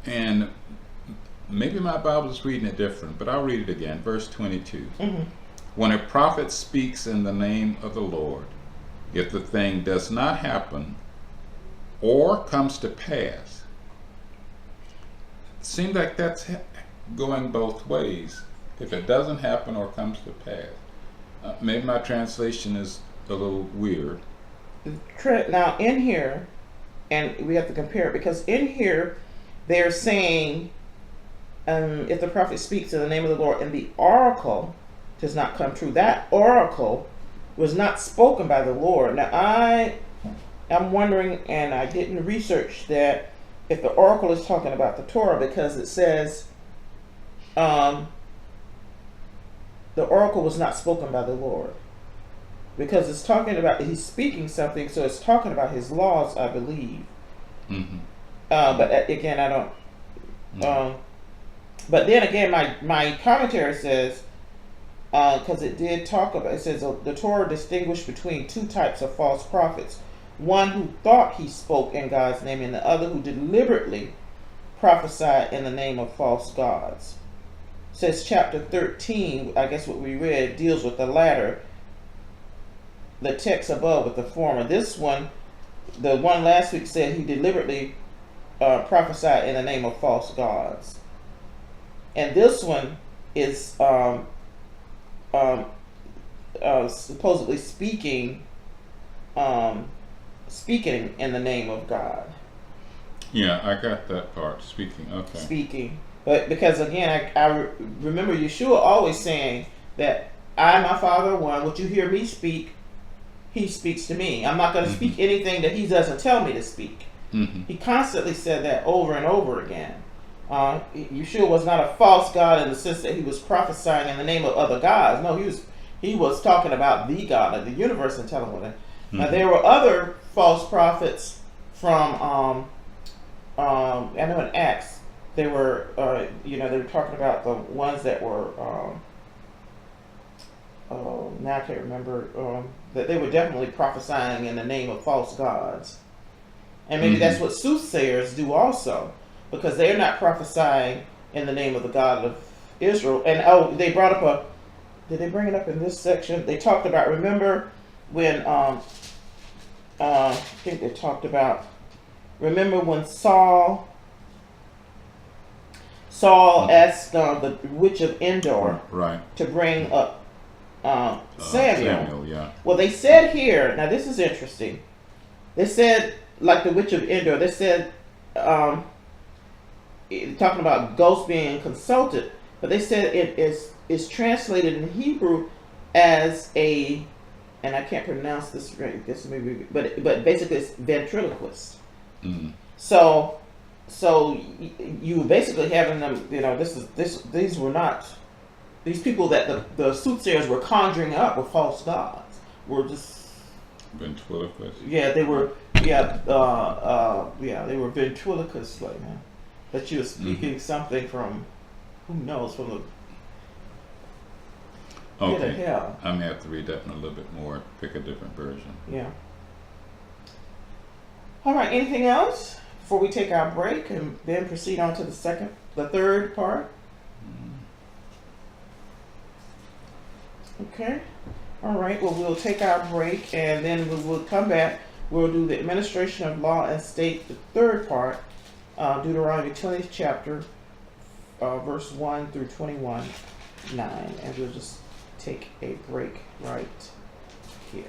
and maybe my Bible is reading it different, but I'll read it again. Verse 22. Mm-hmm. When a prophet speaks in the name of the Lord, if the thing does not happen or comes to pass, it seems like that's going both ways. If it doesn't happen or comes to pass. Maybe my translation is a little weird. Now in here, and we have to compare it, because in here they're saying, if the prophet speaks in the name of the Lord and the oracle does not come true, that oracle was not spoken by the Lord. Now I'm wondering, and I didn't research that, if the oracle is talking about the Torah, because it says the oracle was not spoken by the Lord, because it's talking about, he's speaking something, so it's talking about his laws, I believe. Mm-hmm. But again, I don't. Mm-hmm. But then again, my commentary says, because it did talk about, it says the Torah distinguished between two types of false prophets: one who thought he spoke in God's name, and the other who deliberately prophesied in the name of false gods. It says chapter 13, I guess what we read, deals with the latter. The text above with the former. This one, the one last week, said he deliberately prophesied in the name of false gods. And this one is supposedly speaking in the name of God. Yeah, I got that part. Speaking, okay. Speaking. But because again, I remember Yeshua always saying that I, my Father, one, what you hear me speak, he speaks to me. I'm not going to speak anything that he doesn't tell me to speak. Mm-hmm. He constantly said that over and over again. Yeshua was not a false god in the sense that he was prophesying in the name of other gods. No, he was talking about the God of the universe and telling them. Mm-hmm. Now there were other false prophets from I know in Acts they were they were talking about the ones that were now I can't remember, that they were definitely prophesying in the name of false gods. And maybe that's what soothsayers do also, because they're not prophesying in the name of the God of Israel. And they brought up did they bring it up in this section? They talked about, remember when, I think they talked about, remember when Saul asked the witch of Endor to bring up Samuel. Yeah. Well, they said here, now this is interesting. They said, like the witch of Endor, they said, talking about ghosts being consulted, but they said it is translated in Hebrew as a, and I can't pronounce this right, this maybe, but basically it's ventriloquist. Mm-hmm. So you basically having them, these were not. These people that the soothsayers were conjuring up were false gods. Were just ventriloquists. Yeah, they were. Yeah, they were ventriloquists, like man. That you were speaking something from, who knows, from the pit of hell. I may have to read that one a little bit more. Pick a different version. Yeah. All right. Anything else before we take our break and then proceed on to the third part? Okay. All right. Well, we'll take our break and then we will come back. We'll do the administration of law and state, the third part, Deuteronomy 20th chapter, verse 1 through 21, 9. And we'll just take a break right here.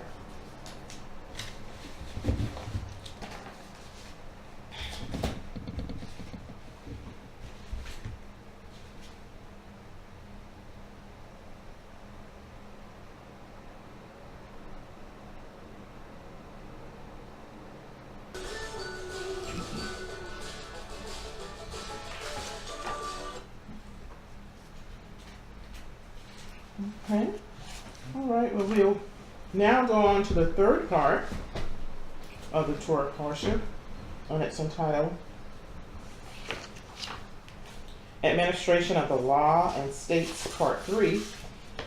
Okay. All right. Well, we'll now go on to the third part of the Torah Parshah, and it's entitled Administration of the Law and States, Part 3,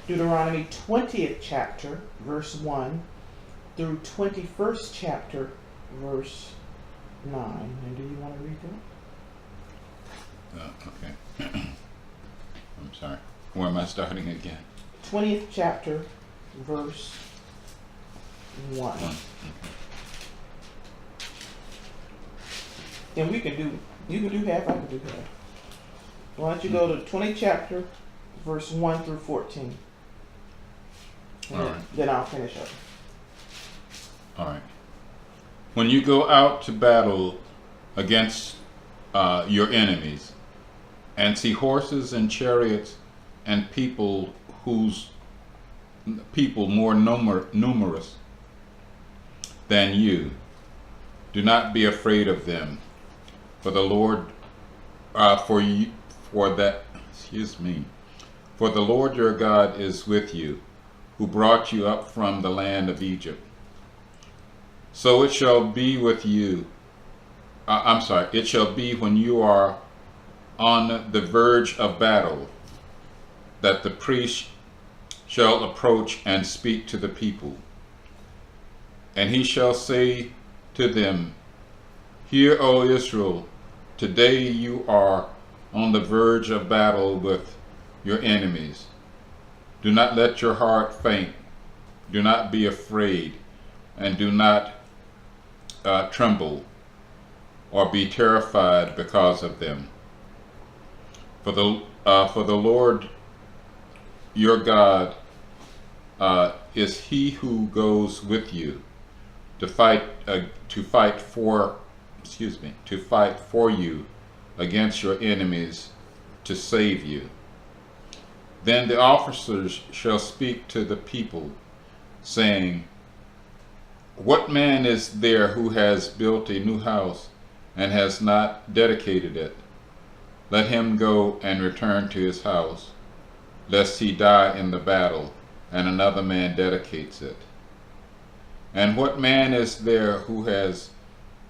Deuteronomy 20th chapter, verse 1 through 21st chapter, verse 9. And do you want to read that? Okay. I'm sorry. Where am I starting again? 20th chapter, verse 1. Okay. And you can do half, I can do half. Why don't you go to 20th chapter, verse 1 through 14. And All right. Then I'll finish up. All right. When you go out to battle against your enemies and see horses and chariots and people more numerous than you, do not be afraid of them, for the Lord, for the Lord your God is with you, who brought you up from the land of Egypt. So it shall be with you. It shall be when you are on the verge of battle, that the priest shall approach and speak to the people. And he shall say to them, Hear, O Israel, today you are on the verge of battle with your enemies. Do not let your heart faint. Do not be afraid, and do not tremble or be terrified because of them. For the Lord your God is he who goes with you to fight for you against your enemies, to save you. Then the officers shall speak to the people, saying, What man is there who has built a new house and has not dedicated it? Let him go and return to his house, lest he die in the battle, and another man dedicates it. And what man is there who has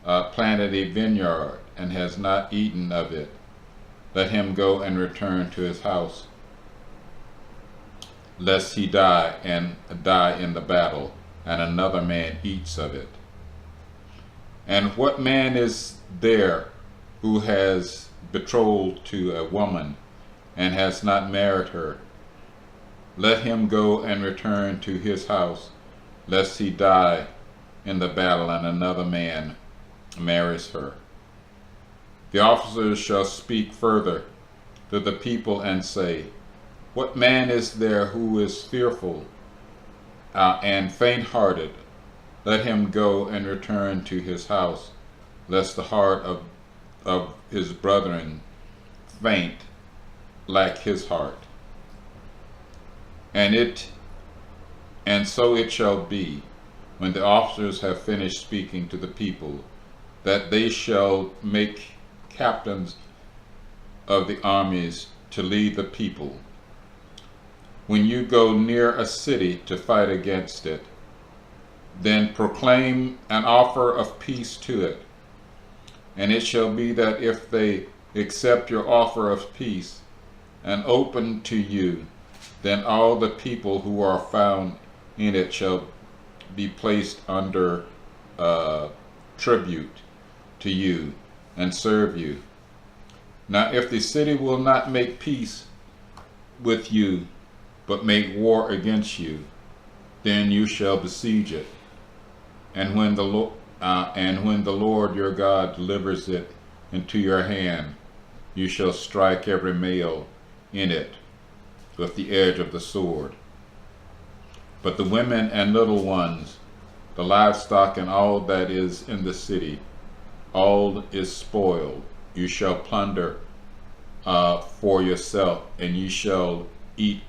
planted a vineyard and has not eaten of it? Let him go and return to his house, lest he die in the battle, and another man eats of it. And what man is there who has betrothed to a woman and has not married her? Let him go and return to his house, lest he die in the battle, and another man marries her. The officers shall speak further to the people and say, What man is there who is fearful and faint-hearted? Let him go and return to his house, lest the heart of his brethren faint like his heart. And so it shall be, when the officers have finished speaking to the people, that they shall make captains of the armies to lead the people. When you go near a city to fight against it, then proclaim an offer of peace to it. And it shall be that if they accept your offer of peace and open to you, then all the people who are found in it shall be placed under tribute to you and serve you. Now if the city will not make peace with you, but make war against you, then you shall besiege it. And when the Lord your God delivers it into your hand, you shall strike every male in it with the edge of the sword. But the women and little ones, the livestock, and all that is in the city, all is spoiled. You shall plunder for yourself, and you shall eat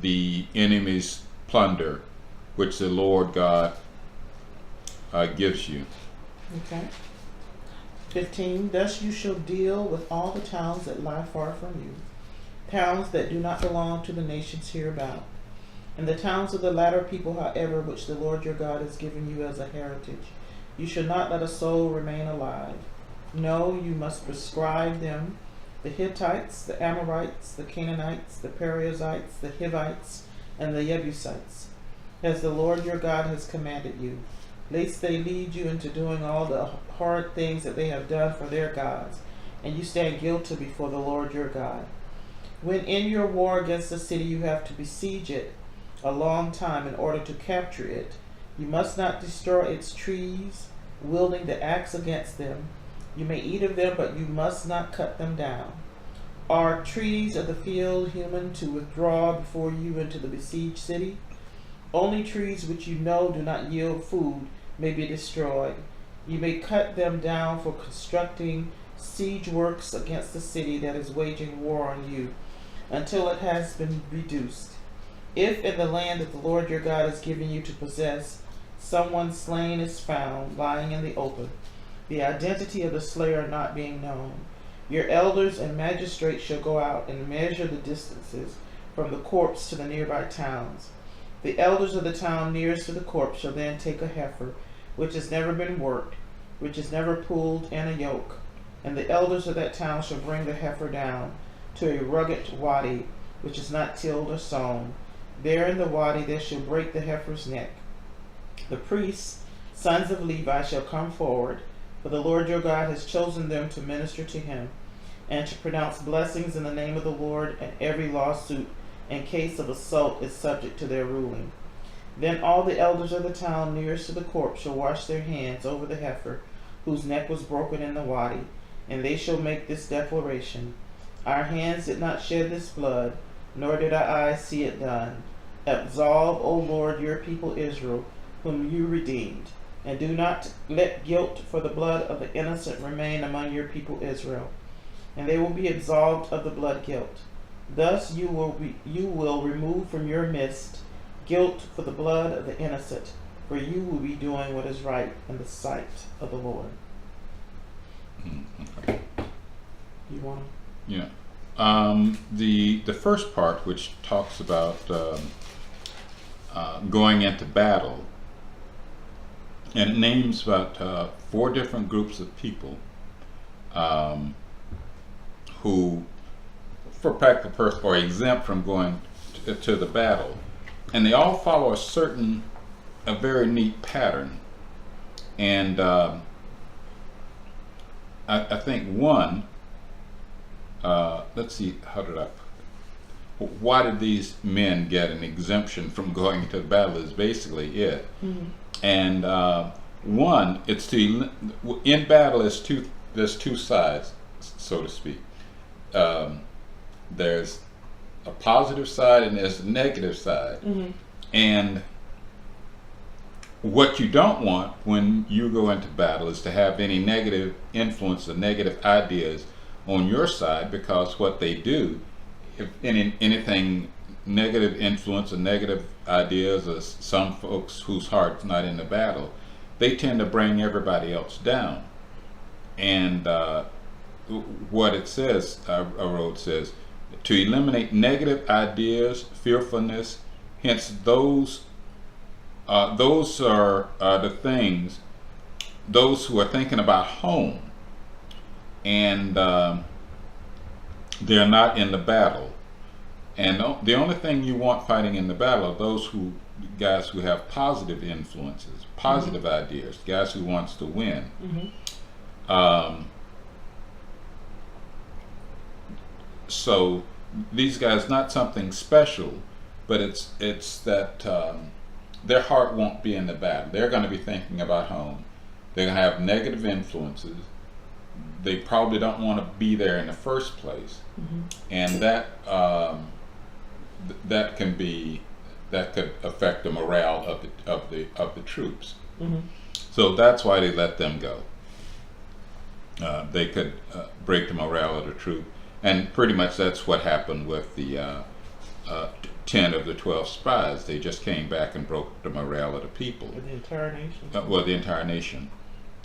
the enemy's plunder, which the Lord God gives you. Okay. 15. Thus you shall deal with all the towns that lie far from you, towns that do not belong to the nations hereabout. And the towns of the latter people, however, which the Lord your God has given you as a heritage, you shall not let a soul remain alive. No, you must prescribe them the Hittites, the Amorites, the Canaanites, the Perizzites, the Hivites, and the Jebusites, as the Lord your God has commanded you, lest they lead you into doing all the hard things that they have done for their gods, and you stand guilty before the Lord your God. When in your war against the city you have to besiege it a long time in order to capture it, you must not destroy its trees, wielding the axe against them. You may eat of them, but you must not cut them down. Are trees of the field human to withdraw before you into the besieged city? Only trees which you know do not yield food may be destroyed. You may cut them down for constructing siege works against the city that is waging war on you, until it has been reduced. If in the land that the Lord your God is giving you to possess, someone slain is found lying in the open, the identity of the slayer not being known, your elders and magistrates shall go out and measure the distances from the corpse to the nearby towns. The elders of the town nearest to the corpse shall then take a heifer, which has never been worked, which is never pulled in a yoke, and the elders of that town shall bring the heifer down to a rugged wadi, which is not tilled or sown. There in the wadi they shall break the heifer's neck. The priests, sons of Levi, shall come forward, for the Lord your God has chosen them to minister to him, and to pronounce blessings in the name of the Lord, and every lawsuit in case of assault is subject to their ruling. Then all the elders of the town nearest to the corpse shall wash their hands over the heifer, whose neck was broken in the wadi, and they shall make this declaration: Our hands did not shed this blood, nor did our eyes see it done. Absolve, O Lord, your people Israel, whom you redeemed, and do not let guilt for the blood of the innocent remain among your people Israel, and they will be absolved of the blood guilt. Thus you will remove from your midst guilt for the blood of the innocent, for you will be doing what is right in the sight of the Lord. Okay. You want to? Yeah. The first part, which talks about going into battle, and it names about 4 different groups of people who, for practical purpose, are exempt from going to the battle, and they all follow a very neat pattern. And I think one. Let's see, why did these men get an exemption from going into the battle is basically it. Mm-hmm. And one, it's in battle there's two sides, so to speak. There's a positive side and there's a negative side. Mm-hmm. And what you don't want when you go into battle is to have any negative influence or negative ideas on your side, because what they do, if anything negative influence or negative ideas, or some folks whose heart's not in the battle, they tend to bring everybody else down. And what it says, I wrote, says, to eliminate negative ideas, fearfulness, hence those are the things, those who are thinking about home, and they're not in the battle. And the only thing you want fighting in the battle are those guys who have positive influences, positive mm-hmm. ideas, guys who wants to win. Mm-hmm. So these guys, not something special, but it's that their heart won't be in the battle. They're going to be thinking about home. They're going to have negative influences. They probably don't want to be there in the first place, mm-hmm. and that could affect the morale of the troops. Mm-hmm. So that's why they let them go. They could break the morale of the troop, and pretty much that's what happened with the 10 of the 12 spies. They just came back and broke the morale of the people. The entire nation. The entire nation.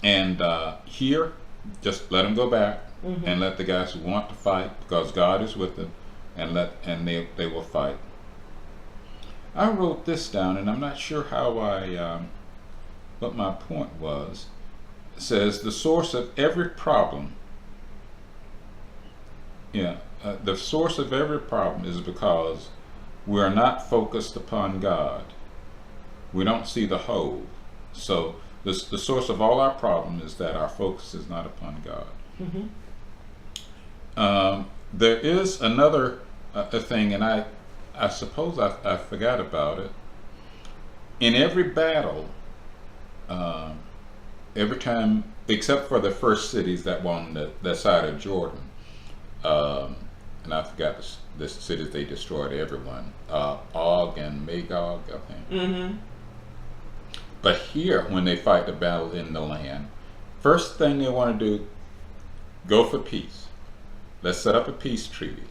And here, just let them go back, mm-hmm. and let the guys who want to fight, because God is with them, and they will fight. I wrote this down, and I'm not sure how what my point was. It says the source of every problem the source of every problem is because we are not focused upon God. We don't see the whole. So the source of all our problem is that our focus is not upon God. There is another a thing, and I suppose I forgot about it. In every battle, every time, except for the first cities that were on the side of Jordan, and I forgot the cities they destroyed everyone, Og and Magog, I think. But here, when they fight the battle in the land, first thing they want to do, go for peace. Let's set up a peace treaty.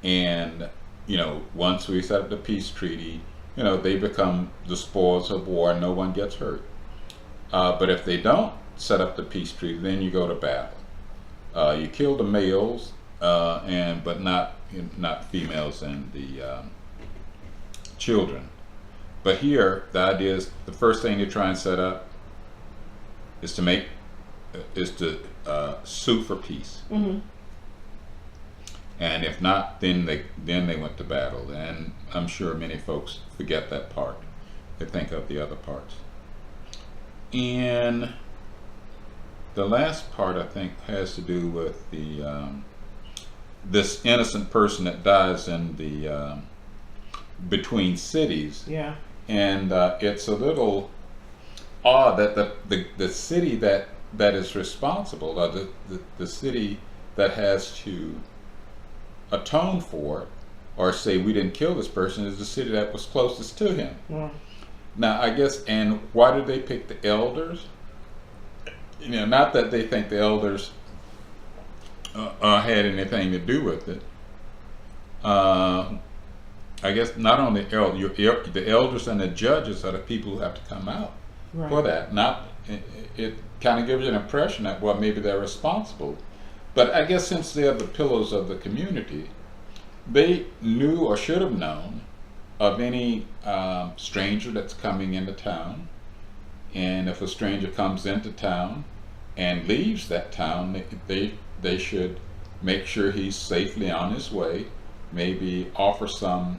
And, once we set up the peace treaty, they become the spoils of war and no one gets hurt. But if they don't set up the peace treaty, then you go to battle. You kill the males, but not females and the children. But here, the idea is the first thing they try and set up is to sue for peace. And if not, then they went to battle. And I'm sure many folks forget that part. They think of the other parts. And the last part, I think, has to do with this innocent person that dies in the between cities. Yeah. And it's a little odd that the city that is responsible, the city that has to atone for it, or say we didn't kill this person, is the city that was closest to him. Yeah. Now, I guess, and why did they pick the elders? Not that they think the elders had anything to do with it. I guess not only the elders and the judges are the people who have to come out for that. It kind of gives you an impression that, well, maybe they're responsible. But I guess since they are the pillars of the community, they knew or should have known of any stranger that's coming into town. And if a stranger comes into town and leaves that town, they should make sure he's safely on his way, maybe offer some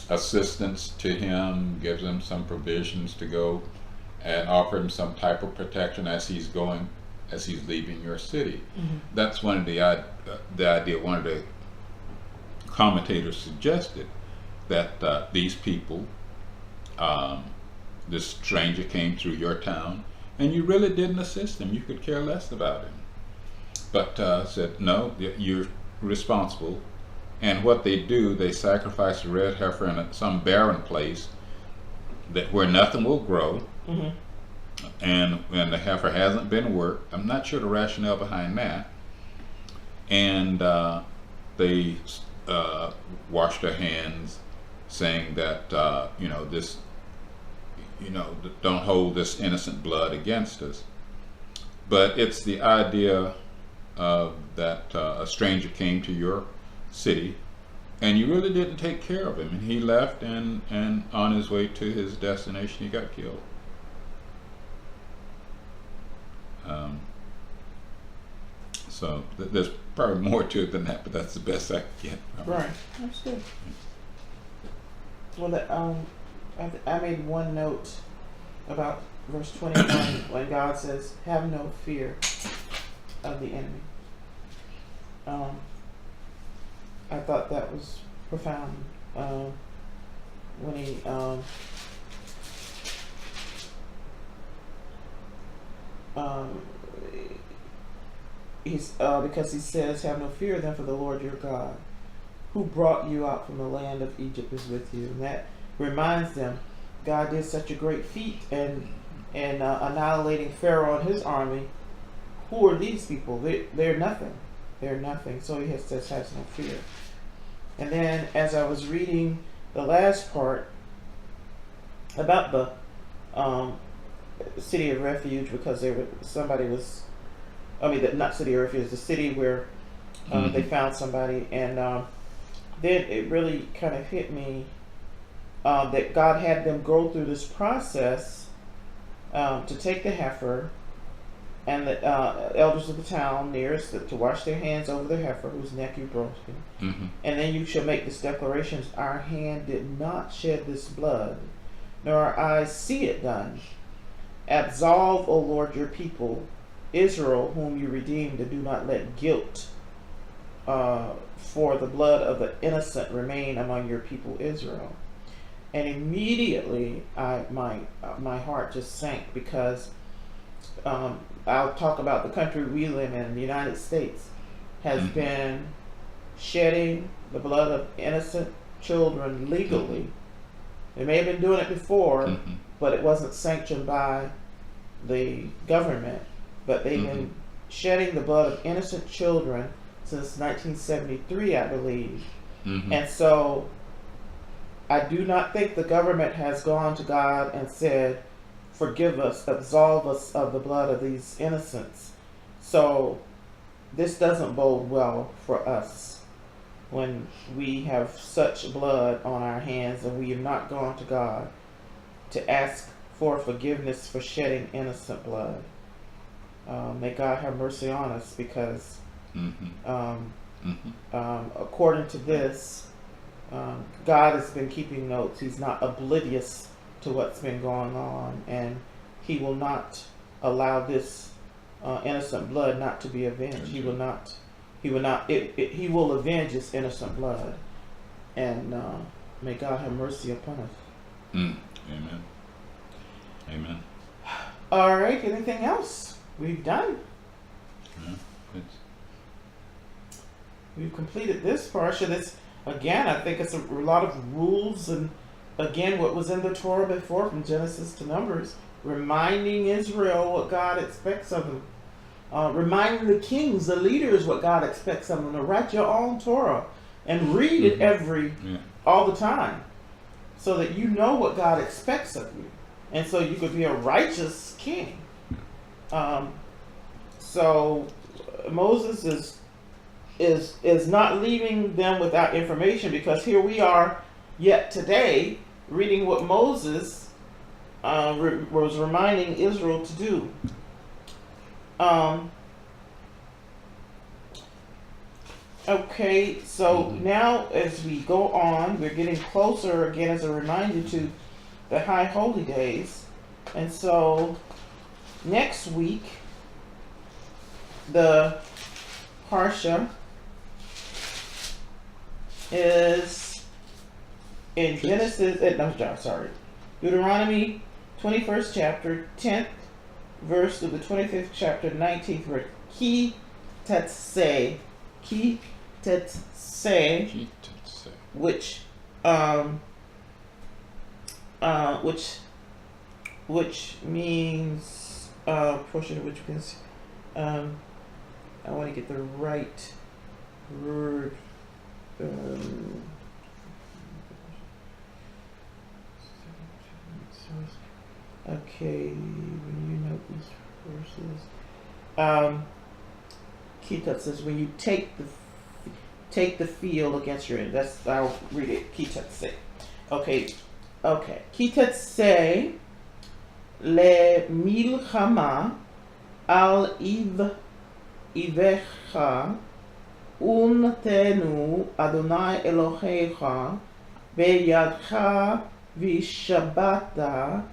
assistance to him, give him some provisions to go, and offer him some type of protection as he's leaving your city. That's one of the idea one of the commentators suggested, that these people, this stranger came through your town and you really didn't assist him. You could care less about him, but said, no, you're responsible. And what they do, they sacrifice a red heifer in some barren place where nothing will grow. And the heifer hasn't been worked. I'm not sure the rationale behind that. And they wash their hands, saying that this, don't hold this innocent blood against us. But it's the idea of that a stranger came to your city and you really didn't take care of him, and he left, and on his way to his destination he got killed. So there's probably more to it than that, but that's the best I can get. Right, that's good. Well, I made one note about verse 21 when God says, "Have no fear of the enemy." I thought that was profound when he's because he says, "Have no fear then, for the Lord your God, who brought you out from the land of Egypt, is with you." And that reminds them, God did such a great feat in annihilating Pharaoh and his army. Who are these people? They're nothing. They're nothing. So he says, "Has no fear." And then as I was reading the last part about the city of refuge, because not city of refuge, the city where they found somebody, and then it really kind of hit me that God had them go through this process to take the heifer and the elders of the town nearest to wash their hands over the heifer whose neck you broken. Mm-hmm. And then you shall make this declaration: our hand did not shed this blood, nor our eyes see it done. Absolve, O Lord, your people, Israel, whom you redeemed, and do not let guilt for the blood of the innocent remain among your people Israel. And immediately my heart just sank, because I'll talk about the country we live in. The United States has been shedding the blood of innocent children legally. They may have been doing it before, but it wasn't sanctioned by the government. But they've been shedding the blood of innocent children since 1973, I believe. And so I do not think the government has gone to God and said, forgive us, absolve us of the blood of these innocents. So this doesn't bode well for us when we have such blood on our hands and we have not gone to God to ask for forgiveness for shedding innocent blood. May God have mercy on us, because according to this, God has been keeping notes. He's not oblivious to what's been going on, and he will not allow this innocent blood not to be avenged. He will not. He will avenge his innocent blood, and may God have mercy upon us. Amen. Amen. All right. Anything else? We've done. We've completed this parsha. This, again, I think it's a lot of rules, and again, what was in the Torah before, from Genesis to Numbers, reminding Israel what God expects of them. Reminding the kings, the leaders, what God expects of them. To write your own Torah and read it all the time, so that you know what God expects of you, and so you could be a righteous king. So Moses is not leaving them without information, because here we are yet today reading what Moses was reminding Israel to do. Okay, so now as we go on, we're getting closer again, as a reminder, to the High Holy Days. And so next week, the Parsha is in Deuteronomy 21st chapter, 10th verse to the 25th chapter, 19th verse. Ki tetse, which means portion of which means I want to get the right word. Okay, when you note these verses, Kitat says, when you take the field against your enemy. That's, I'll read it. Kitat say. Okay. Kitat say le milchama al ivecha untenu Adonai Elohecha beyadcha vishabata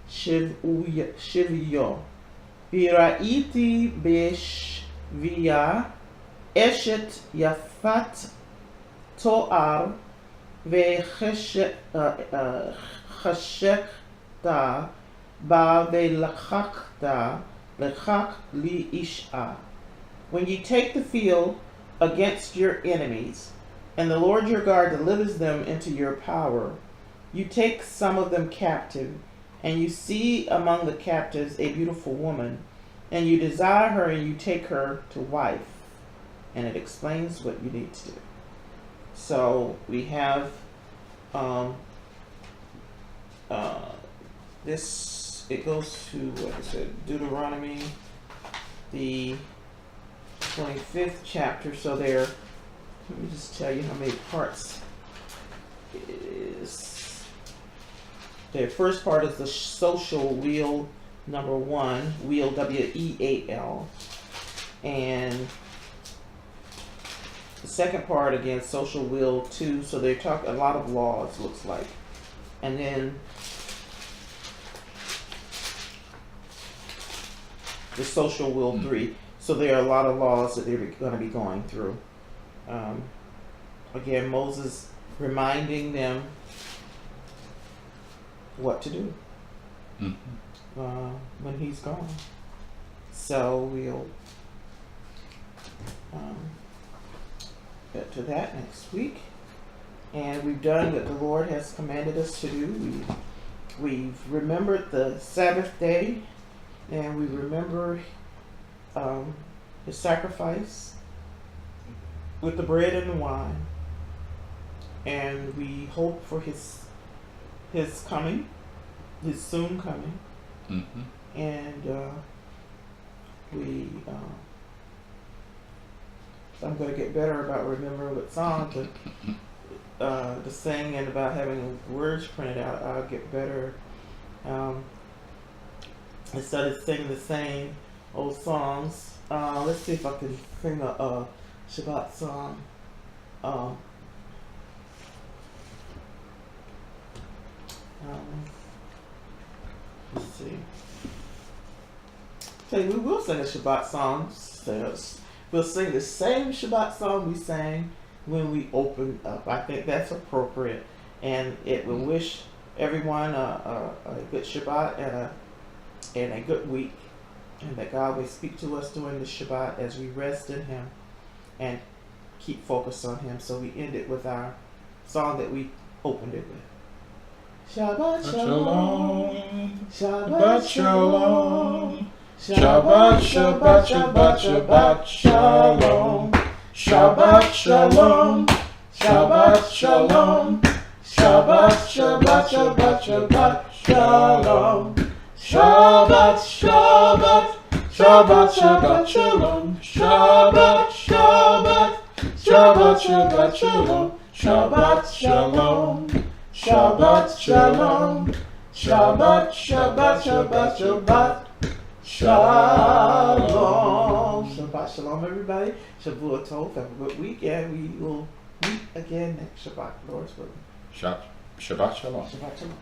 shivyo viraiti beshvia eshet yafat toar vechashekta ba velachakta lechak li isha. When you take the field against your enemies, and the Lord your God delivers them into your power, you take some of them captive, and you see among the captives a beautiful woman, and you desire her, and you take her to wife. And it explains what you need to do. So we have this, it goes to, like I said, Deuteronomy, the 25th chapter. So there, let me just tell you how many parts it is. The first part is the social wheel number 1, wheel, W-E-A-L. And the second part, again, social will 2. So they're talking a lot of laws, looks like. And then the social will 3. So there are a lot of laws that they're going to be going through. Again, Moses reminding them what to do when he's gone. So we'll get to that next week. And we've done what the Lord has commanded us to do. We've remembered the Sabbath day, and we remember his sacrifice with the bread and the wine. And we hope for his coming, his soon coming. And I'm going to get better about remembering what song to sing, and about having words printed out. I'll get better. I started singing the same old songs. Let's see if I can sing a Shabbat song. Let's see. Okay, we will sing a Shabbat song. We'll sing the same Shabbat song we sang when we opened up. I think that's appropriate, and it will wish everyone a good Shabbat and a good week, and that God will speak to us during the Shabbat as we rest in Him and keep focused on Him. So we end it with our song that we opened it with. Shabbat Shalom, Shabbat Shalom, Shabbat Shabbat Shabbat Shabbat Shalom, Shabbat Shalom, Shabbat Shalom, Shabbat Shabbat Shabbat Shabbat Shalom, Shabbat Shabbat Shabbat Shabbat Shalom, Shabbat Shabbat Shabbat Shabbat Shalom, Shabbat Shalom, Shabbat Shalom, Shabbat Shabbat Shabbat Shabbat Shalom. Shabbat Shalom, everybody. Shavua Tov. Have a good week, and we will meet again next Shabbat, Lord's willing. Shabbat Shalom. Shabbat Shalom.